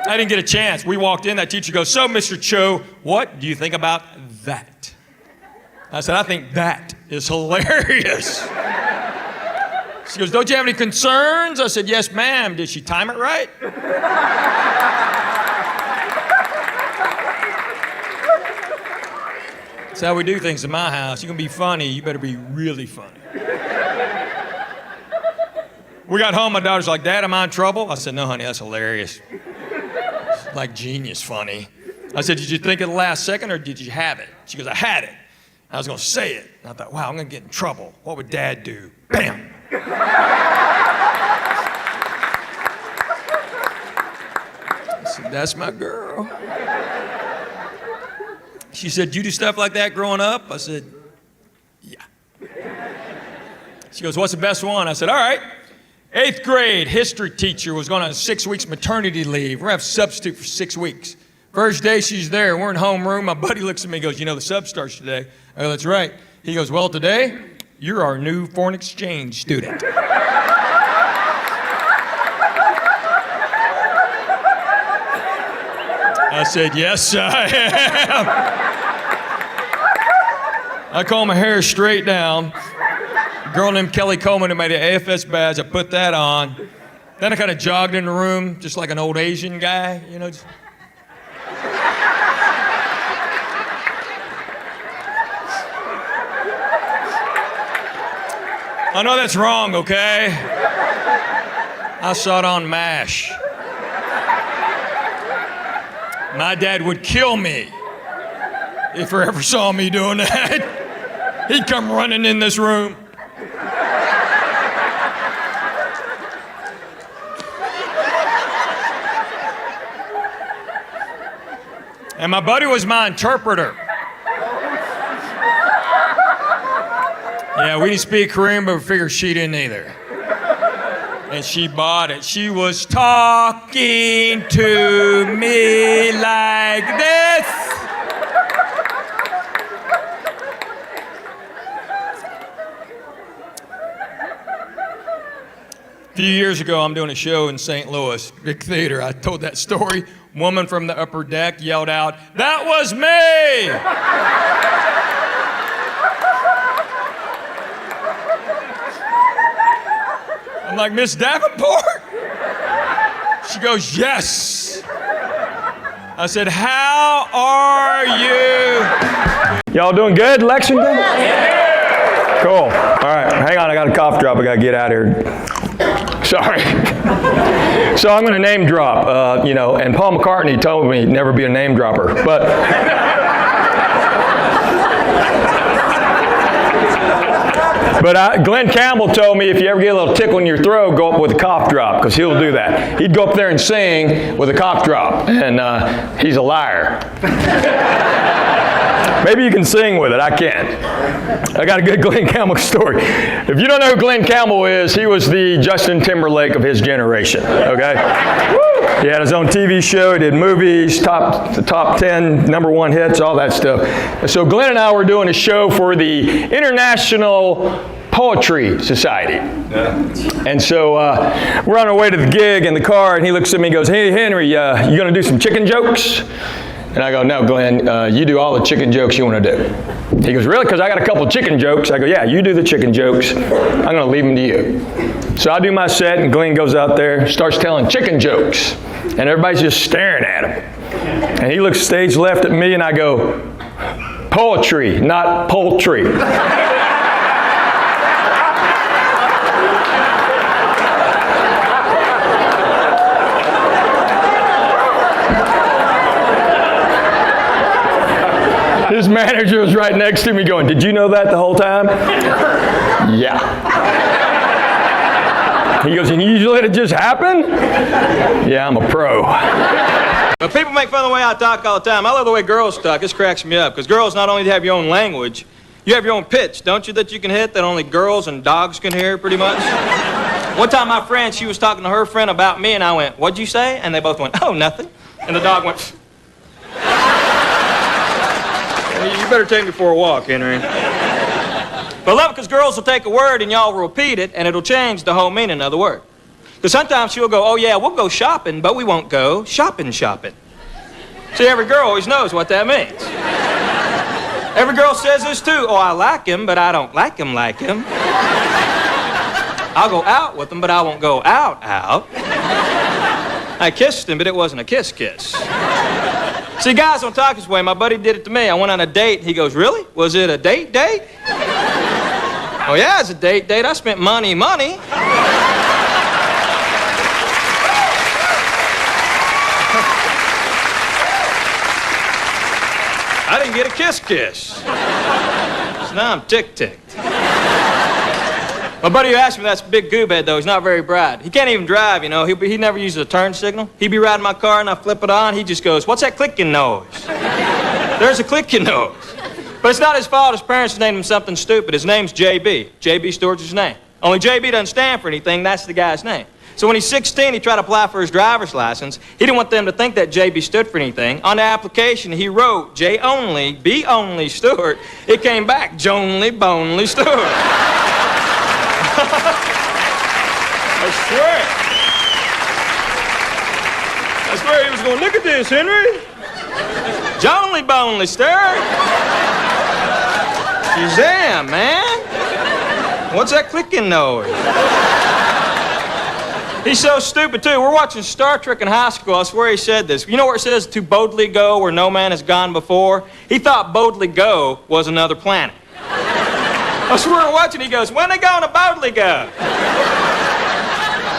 Speaker 1: I didn't get a chance. We walked in, that teacher goes, so Mr. Cho, what do you think about that? I said, I think that is hilarious. She goes, don't you have any concerns? I said, yes, ma'am. Did she time it right? That's how we do things in my house. You're gonna be funny, you better be really funny. We got home, my daughter's like, Dad, am I in trouble? I said, no, honey, that's hilarious. It's like genius funny. I said, did you think of the last second or did you have it? She goes, I had it. I was gonna say it. And I thought, wow, I'm gonna get in trouble. What would Dad do? Bam! I said, that's my girl. She said, you do stuff like that growing up? I said, yeah. She goes, what's the best one? I said, all right. 8th grade history teacher was going on 6 weeks maternity leave. We're going to have a substitute for 6 weeks. First day she's there, we're in homeroom. My buddy looks at me and goes, you know, the sub starts today. I go, that's right. He goes, well, today, you're our new foreign exchange student. I said, yes, I am. I comb my hair straight down. A girl named Kelly Coleman who made an AFS badge, I put that on. Then I kind of jogged in the room, just like an old Asian guy, you know. I know that's wrong, okay? I saw it on MASH. My dad would kill me if he ever saw me doing that. He'd come running in this room. And my buddy was my interpreter. Yeah, we didn't speak Korean, but we figured she didn't either. And she bought it. She was talking to me like this. A few years ago, I'm doing a show in St. Louis, big theater. I told that story. Woman from the upper deck yelled out, "That was me!" I'm like, Miss Davenport? She goes, yes. I said, how are you? Y'all doing good, Lexington? Yeah. Cool. All right, hang on, I got a cough drop. I got to get out of here. Sorry. So I'm going to name drop, and Paul McCartney told me never be a name dropper. But Glenn Campbell told me if you ever get a little tickle in your throat, go up with a cough drop, because he'll do that. He'd go up there and sing with a cough drop, and he's a liar. Maybe you can sing with it. I can't. I got a good Glenn Campbell story. If you don't know who Glenn Campbell is, he was the Justin Timberlake of his generation, okay? He had his own TV show. He did movies, top 10, number 1 hits, all that stuff. And so Glenn and I were doing a show for the International Poetry Society. Yeah. And so we're on our way to the gig in the car, and he looks at me and goes, hey, Henry, you going to do some chicken jokes? And I go, no, Glenn, you do all the chicken jokes you want to do. He goes, really? Because I got a couple chicken jokes. I go, yeah, you do the chicken jokes. I'm going to leave them to you. So I do my set, and Glenn goes out there, starts telling chicken jokes. And everybody's just staring at him. And he looks stage left at me, and I go, poetry, not poultry. His manager was right next to me going, did you know that the whole time? Yeah. He goes, and you let it just happen? Yeah, I'm a pro.
Speaker 8: But people make fun of the way I talk all the time. I love the way girls talk. This cracks me up. Because girls not only have your own language, you have your own pitch, don't you, that you can hit that only girls and dogs can hear, pretty much? One time my friend, she was talking to her friend about me, and I went, "What'd you say?" And they both went, "Oh, nothing." And the dog went, "Well, you better take me for a walk, Henry." But I love it because girls will take a word and y'all will repeat it, and it'll change the whole meaning of the word. Because sometimes she'll go, "Oh, yeah, we'll go shopping, but we won't go shopping. See, every girl always knows what that means. Every girl says this too. "Oh, I like him, but I don't like him like him. I'll go out with him, but I won't go out. I kissed him, but it wasn't a kiss. See, guys don't talk this way. My buddy did it to me. I went on a date. He goes, "Really? Was it a date? "Oh, yeah, it's a date. I spent money. I didn't get a kiss. So now I'm ticked. My buddy who asked me that's a big goob head, though. He's not very bright. He can't even drive, you know. He never uses a turn signal. He'd be riding my car, and I flip it on. He just goes, "What's that clicking noise?" There's a clicking noise. But it's not his fault. His parents named him something stupid. His name's JB. JB Stewart's his name. Only JB doesn't stand for anything. That's the guy's name. So when he's 16, he tried to apply for his driver's license. He didn't want them to think that JB stood for anything. On the application, he wrote J only, B only, Stewart. It came back, Jonely, Bonely, Stewart. I swear he was going, "Look at this, Henry. Jonely, Bonely, Stewart. Shazam, man. What's that clicking noise?" He's so stupid, too. We're watching Star Trek in high school. I swear he said this. You know where it says, "To boldly go where no man has gone before"? He thought boldly go was another planet. I swear we're watching, he goes, "When they going to boldly go?"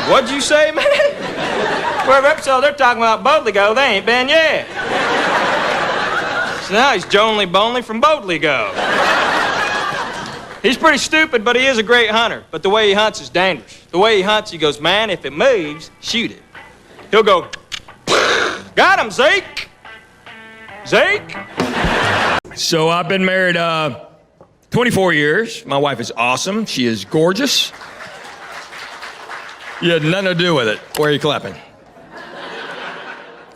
Speaker 8: "What'd you say, man?" Whatever episode they're talking about boldly go, they ain't been yet. So now he's Jonely Bonely from Boldly Go. He's pretty stupid, but he is a great hunter. But the way he hunts is dangerous. The way he hunts, he goes, "Man, if it moves, shoot it." He'll go, "Got him, Zeke. Zeke."
Speaker 1: So I've been married 24 years. My wife is awesome. She is gorgeous. You had nothing to do with it. Why are you clapping?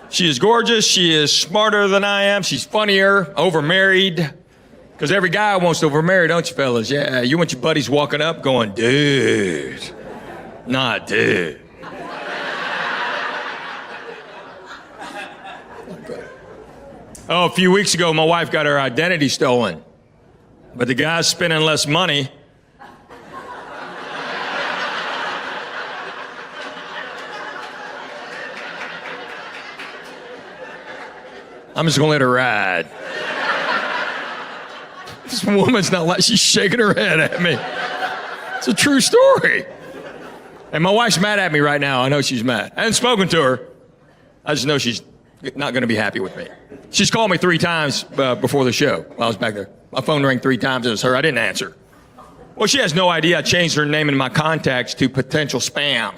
Speaker 1: She is gorgeous. She is smarter than I am. She's funnier, overmarried. Because every guy wants to overmarry, don't you, fellas? Yeah, you want your buddies walking up going, "Dude, not dude." Oh, a few weeks ago, my wife got her identity stolen. But the guy's spending less money. I'm just gonna let her ride. This woman's not like, she's shaking her head at me. It's a true story. And my wife's mad at me right now. I know she's mad. I haven't spoken to her. I just know she's not gonna be happy with me. She's called me 3 times before the show while I was back there. My phone rang 3 times, it was her, I didn't answer. Well, she has no idea I changed her name in my contacts to potential spam.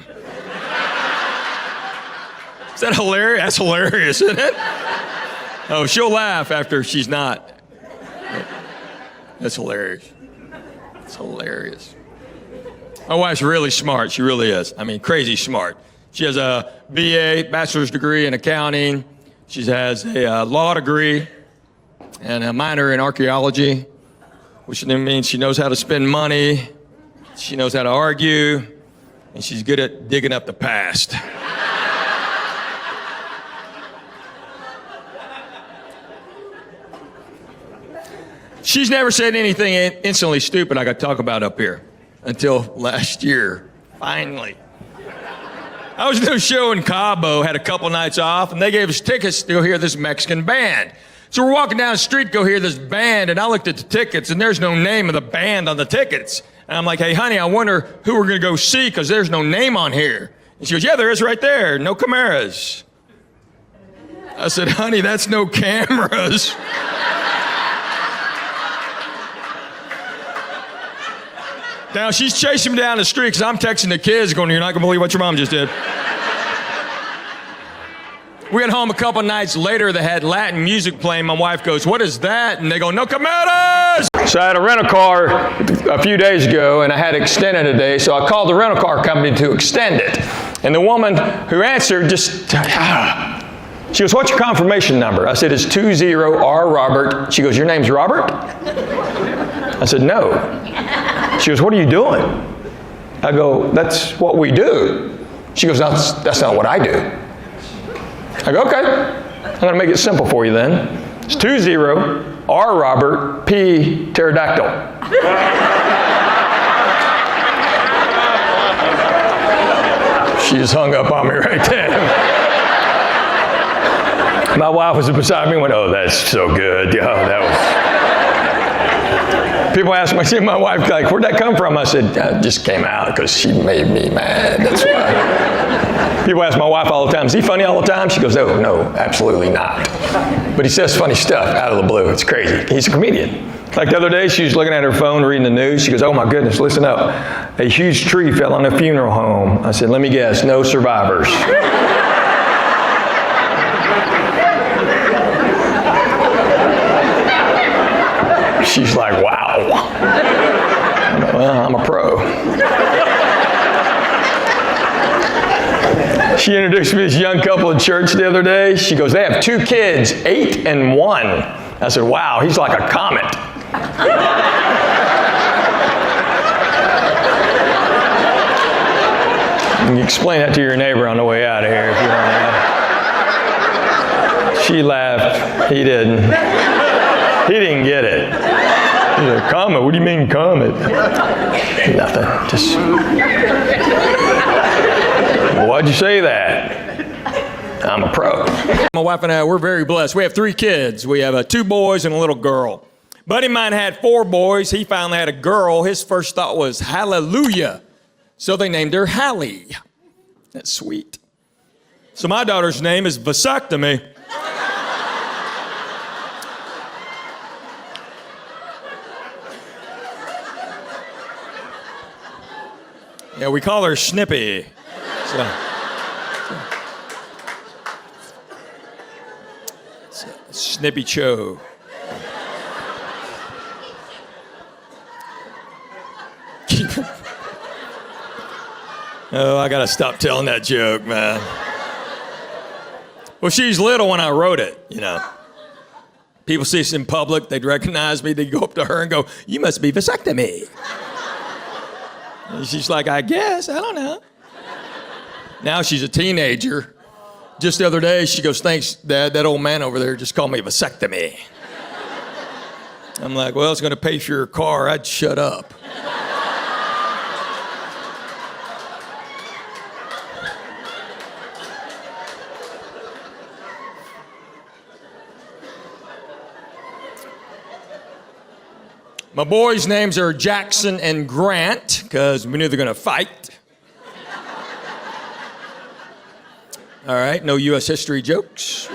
Speaker 1: Is that hilarious? That's hilarious, isn't it? Oh, she'll laugh after she's not. That's hilarious. It's hilarious. My wife's really smart. She really is. I mean, crazy smart. She has a BA, bachelor's degree in accounting. She has a law degree and a minor in archaeology, which means she knows how to spend money. She knows how to argue, and she's good at digging up the past. She's never said anything instantly stupid I could talk about up here until last year, finally. I was doing a show in Cabo, had a couple nights off, and they gave us tickets to go hear this Mexican band. So we're walking down the street to go hear this band, and I looked at the tickets, and there's no name of the band on the tickets. And I'm like, "Hey, honey, I wonder who we're gonna go see, because there's no name on here." And she goes, "Yeah, there is right there, no cameras." I said, "Honey, that's no cameras." Now, she's chasing me down the street because I'm texting the kids going, you're not going to believe what your mom just did. We got home a couple nights later. They had Latin music playing. My wife goes, what is that? And they go, no cometas! So I had a rental car a few days ago, and I had extended today, so I called the rental car company to extend it. And the woman who answered just, she goes, what's your confirmation number? I said, it's 20R Robert. She goes, your name's Robert? I said, no. She goes, what are you doing? I go, that's what we do. She goes, that's not what I do. I go, okay. I'm going to make it simple for you then. It's 20R Robert, P pterodactyl. She just hung up on me right then. My wife was beside me and went, oh, that's so good. Oh, that was... People ask me, my wife, like, where'd that come from? I said, it just came out because she made me mad. That's why. People ask my wife all the time, is he funny all the time? She goes, oh, no, absolutely not. But he says funny stuff out of the blue. It's crazy. He's a comedian. Like the other day, she was looking at her phone, reading the news. She goes, oh, my goodness, listen up. A huge tree fell on a funeral home. I said, let me guess, no survivors. She's like, wow. Well, I'm a pro. She introduced me to this young couple in church the other day. She goes, they have 2 kids, 8 and 1. I said, wow, he's like a comet. You can explain that to your neighbor on the way out of here if you want to. She laughed. He didn't. He didn't get it. He's like, comet? What do you mean comet? Nothing. Just... Why'd you say that? I'm a pro. My wife and I, we're very blessed. We have 3 kids. We have 2 boys and a little girl. Buddy of mine had 4 boys. He finally had a girl. His first thought was hallelujah. So they named her Hallie. That's sweet. So my daughter's name is Vasectomy. Yeah, we call her Snippy. So Snippy Cho. Oh, I gotta stop telling that joke, man. Well, she's little when I wrote it, you know. People see us in public, they'd recognize me, they'd go up to her and go, you must be Vasectomy. And she's like, I guess, I don't know. Now she's a teenager. Just the other day, she goes, thanks, Dad, that old man over there just called me Vasectomy. I'm like, well, it's gonna pay for your car, I'd shut up. My boys' names are Jackson and Grant, because we knew they're going to fight. All right, no U.S. history jokes.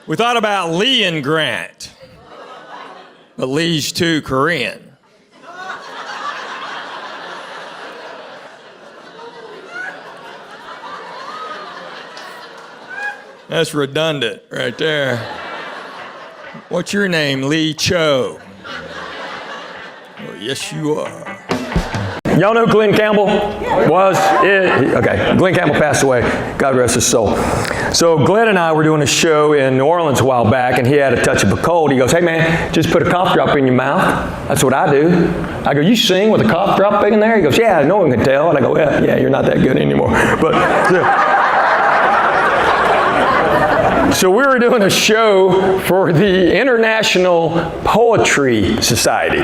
Speaker 1: We thought about Lee and Grant, but Lee's too Korean. That's redundant right there. What's your name? Lee Cho. Oh, yes, you are. Y'all know Glenn Campbell was? Okay, Glenn Campbell passed away. God rest his soul. So Glenn and I were doing a show in New Orleans a while back, and he had a touch of a cold. He goes, hey man, just put a cough drop in your mouth. That's what I do. I go, you sing with a cough drop in there? He goes, yeah, no one can tell. And I go, yeah, you're not that good anymore. But so we were doing a show for the International Poetry Society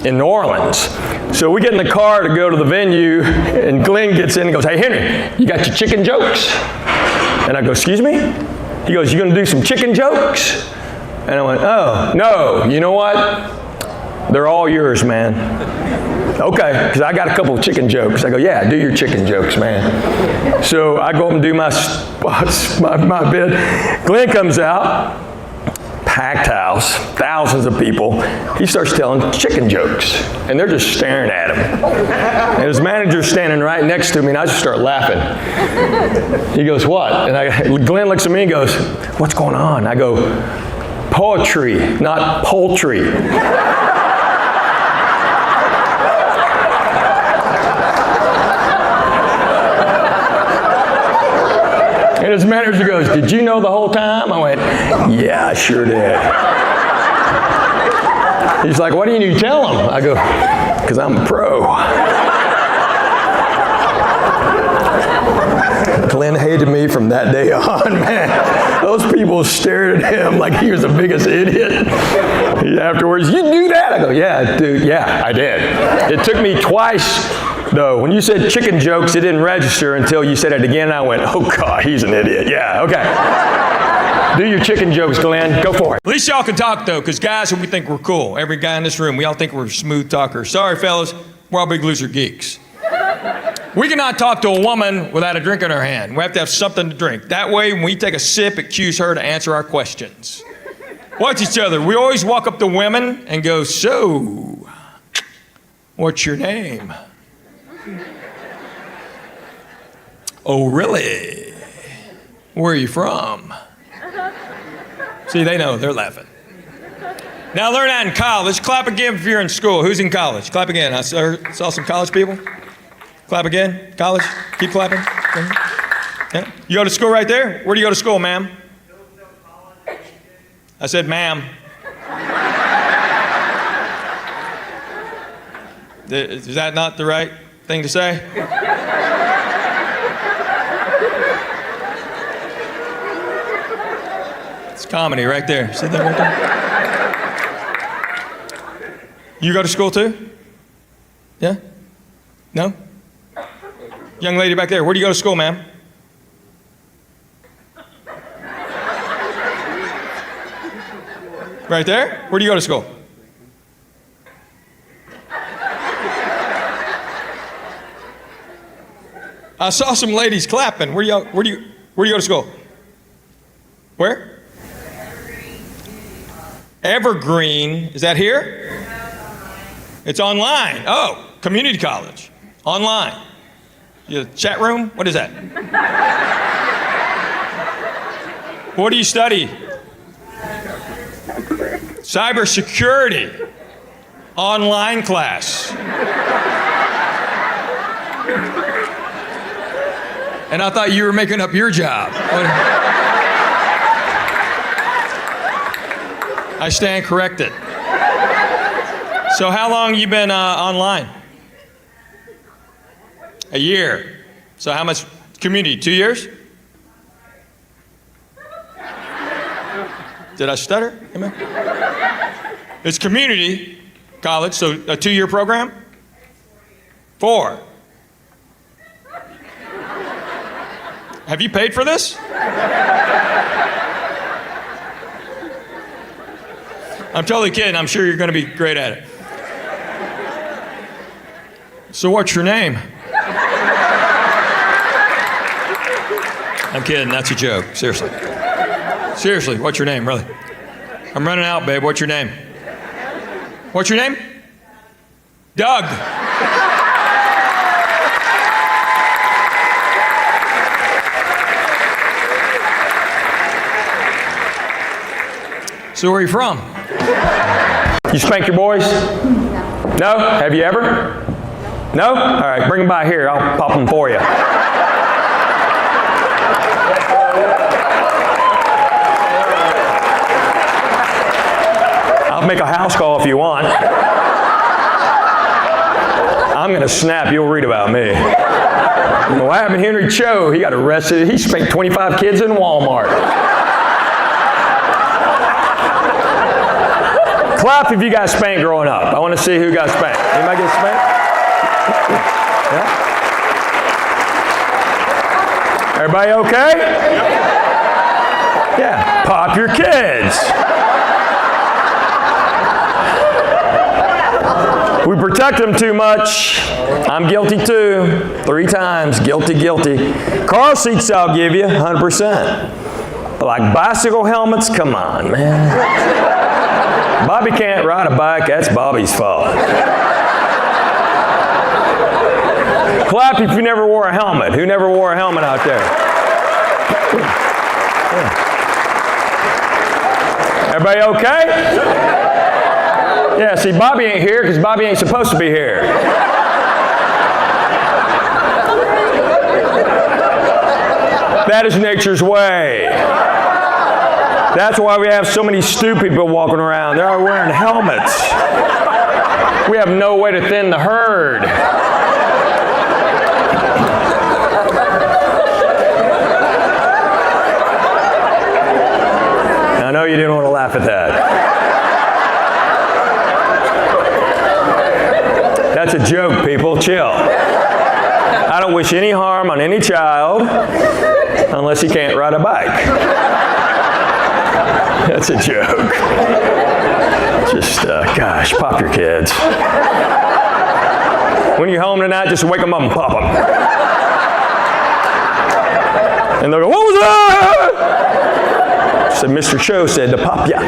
Speaker 1: in New Orleans. So we get in the car to go to the venue, and Glenn gets in and goes, hey, Henry, you got your chicken jokes? And I go, excuse me? He goes, you going to do some chicken jokes? And I went, oh, no, you know what? They're all yours, man. okay, because I got a couple of chicken jokes. I go, yeah, do your chicken jokes, man. So I go up and do my bit. Glenn comes out, packed house, thousands of people. He starts telling chicken jokes, and they're just staring at him. And his manager's standing right next to me, and I just start laughing. He goes, what? And Glenn looks at me and goes, what's going on? I go, poetry, not poultry. And his manager goes, did you know the whole time? I went, yeah, I sure did. He's like, why didn't you tell him? I go, because I'm a pro. Glenn hated me from that day on, man. Those people stared at him like he was the biggest idiot. Afterwards, you do that? I go, yeah, dude, yeah, I did. It took me twice, though. When you said chicken jokes, it didn't register until you said it again, and I went, oh, God, he's an idiot. Yeah, okay. Do your chicken jokes, Glenn. Go for it. At least y'all can talk, though, because guys, we think we're cool. Every guy in this room, we all think we're smooth talkers. Sorry, fellas, we're all big loser geeks. We cannot talk to a woman without a drink in her hand. We have to have something to drink. That way, when we take a sip, it cues her to answer our questions. Watch each other. We always walk up to women and go, so, what's your name? Oh, really? Where are you from? See, they know. They're laughing. Now, learn that in college. Clap again if you're in school. Who's in college? Clap again. I saw some college people. Clap again. College. Keep clapping. Yeah. You go to school right there? Where do you go to school, ma'am? I said, ma'am. Is that not the right thing to say? It's comedy right there. See that right there? You go to school too? Yeah? No? Young lady back there, where do you go to school, ma'am? Right there? Where do you go to school? I saw some ladies clapping. Where do you go to school? Where? Evergreen. Is that here? It's online. Oh, community college. Online. You have a chat room? What is that? What do you study? Cybersecurity. Online class. And I thought you were making up your job. I stand corrected. So how long you been online? A year. So how much community? 2 years? Did I stutter? Amen. It's community college, so a 2-year program? 4. Have you paid for this? I'm totally kidding. I'm sure you're going to be great at it. So what's your name? I'm kidding. That's a joke. Seriously. Seriously, what's your name, really? I'm running out, babe. What's your name? What's your name? Doug. So where are you from? You spank your boys? No? Have you ever? No? All right, bring them by here. I'll pop them for you. I'll make a house call if you want. I'm going to snap. You'll read about me. What happened to Henry Cho? He got arrested. He spanked 25 kids in Walmart. Clap if you got spanked growing up. I want to see who got spanked. Anybody get spanked? Yeah? Everybody okay? Yeah. Pop your kids. We pretend protect them too much. I'm guilty too. 3 times. Guilty, guilty. Car seats I'll give you, 100%. But like bicycle helmets, come on, man. Bobby can't ride a bike, that's Bobby's fault. Clap if you never wore a helmet. Who never wore a helmet out there? Everybody okay? Yeah, see, Bobby ain't here because Bobby ain't supposed to be here. That is nature's way. That's why we have so many stupid people walking around. They're all wearing helmets. We have no way to thin the herd. I know you didn't want to laugh at that. That's a joke, people. Chill. I don't wish any harm on any child unless he can't ride a bike. That's a joke. Just, gosh, pop your kids. When you're home tonight, just wake them up and pop them. And they'll go, what was that? So Mr. Cho said to pop ya.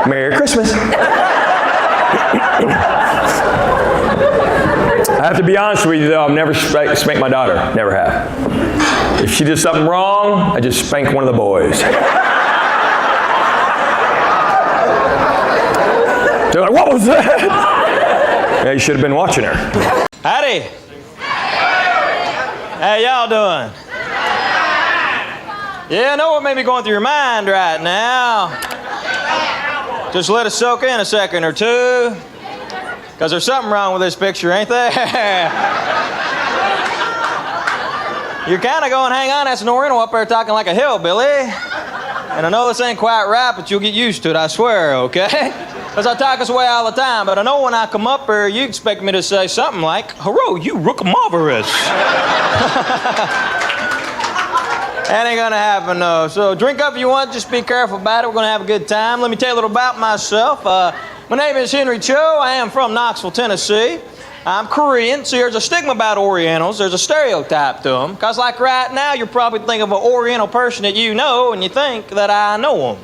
Speaker 1: Merry Christmas. I have to be honest with you, though. I've never spanked my daughter. Never have. If she did something wrong, I just spank one of the boys. They're like, what was that? Yeah, you should have been watching her.
Speaker 8: Howdy. How y'all doing? Yeah, I know what may be going through your mind right now. Just let it soak in a second or two. Because there's something wrong with this picture, ain't there? You're kind of going, hang on, that's an Oriental up there talking like a hillbilly. And I know this ain't quite right, but you'll get used to it, I swear, okay? Because I talk this way all the time, but I know when I come up here, you expect me to say something like, hello, you rook-a-marvelous. That ain't gonna happen, no. So drink up if you want, just be careful about it. We're gonna have a good time. Let me tell you a little about myself. My name is Henry Cho. I am from Knoxville, Tennessee. I'm Korean. See, there's a stigma about Orientals. There's a stereotype to them. Because like right now, you're probably thinking of an Oriental person that you know, and you think that I know them.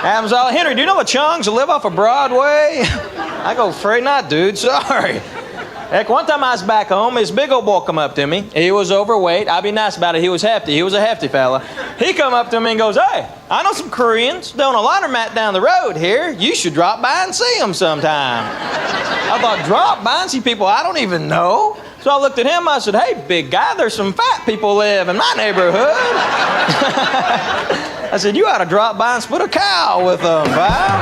Speaker 8: Henry, do you know the Chungs that live off of Broadway? I go, afraid not, dude. Sorry. Heck, one time I was back home, this big old boy come up to me. He was overweight. I'll be nice about it. He was hefty. He was a hefty fella. He come up to me and goes, hey, I know some Koreans doing a laundromat down the road here. You should drop by and see them sometime. I thought, drop by and see people I don't even know? So I looked at him. I said, hey, big guy, there's some fat people live in my neighborhood. I said, you ought to drop by and split a cow with them, pal.